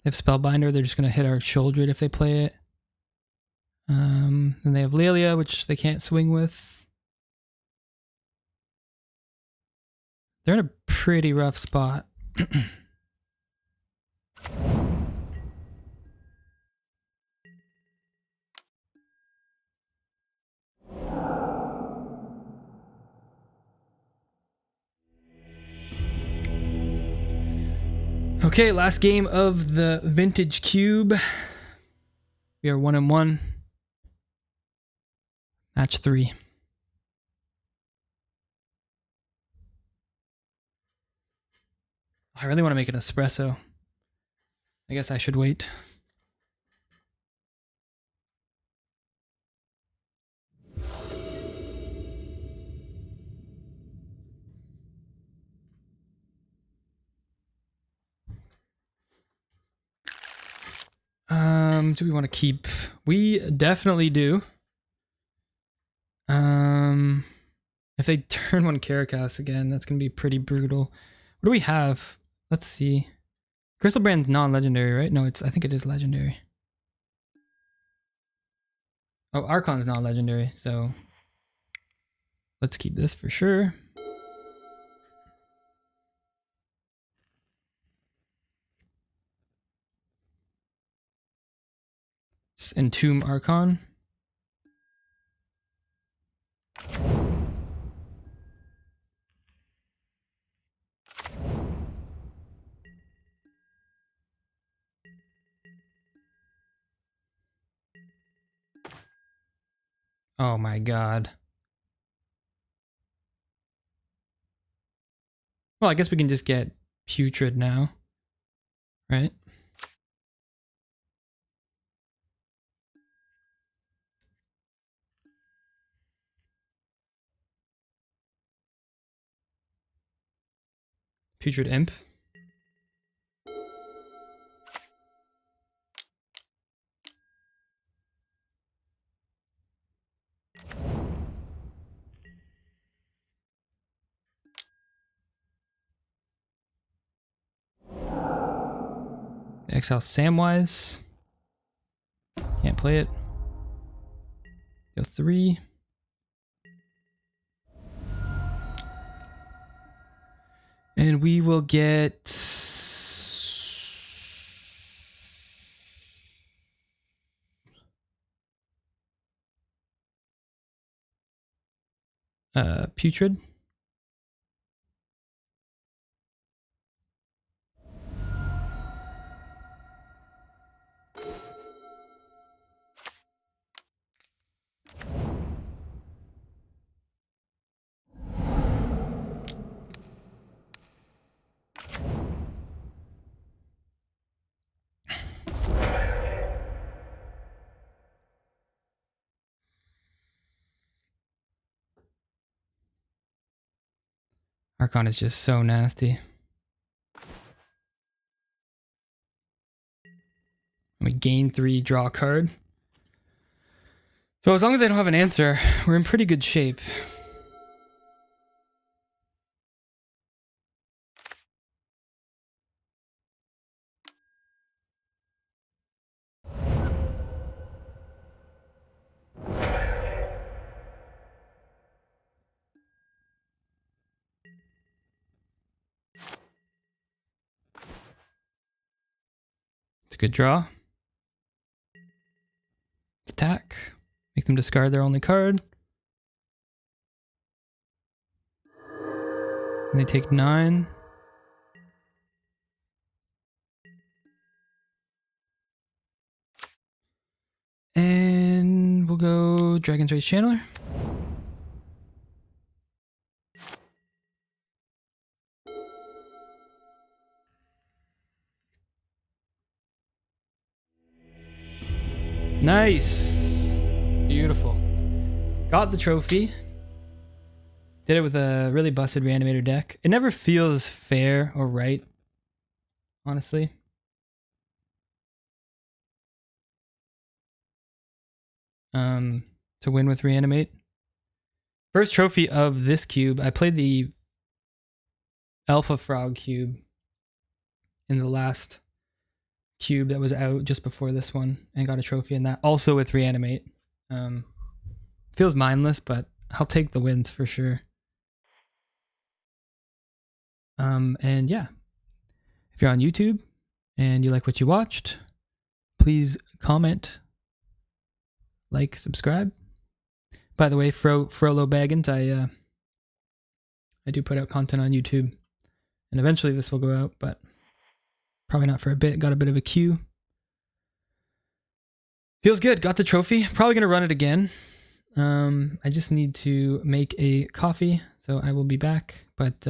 They have Spellbinder, they're just going to hit our Childred if they play it. Then they have Lelia, which they can't swing with. They're in a pretty rough spot. Okay, last game of the Vintage Cube. We are 1-1. Match 3. I really want to make an espresso. I guess I should wait. Do we want to keep? We definitely do. If they turn 1 Caracas again, that's gonna be pretty brutal. What do we have? Let's see. Crystal Brand's non-legendary, right? No, I think it is legendary. Oh, Archon's non-legendary, so let's keep this for sure. Just Entomb Archon. Oh my god. Well, I guess we can just get Putrid now, right? Putrid Imp. Exile Samwise. Can't play it. Go 3. And we will get... Putrid. Archon is just so nasty. We gain 3, draw a card. So as long as I don't have an answer, we're in pretty good shape. It's a good draw. Attack. Make them discard their only card. And they take 9. And we'll go Dragon's Rage Channeler. Nice. Beautiful. Got the trophy. Did it with a really busted reanimator deck. It never feels fair or right, honestly. To win with reanimate. First trophy of this cube. I played the Alpha Frog cube in the last cube that was out just before this one and got a trophy in that, also with reanimate. Feels mindless, but I'll take the wins for sure. And yeah, if you're on YouTube and you like what you watched, please comment, like, subscribe. By the way, Frollo Baggins, I do put out content on YouTube, and eventually this will go out, but probably not for a bit. Got a bit of a queue. Feels good. Got the trophy. Probably gonna run it again. I just need to make a coffee, so I will be back. But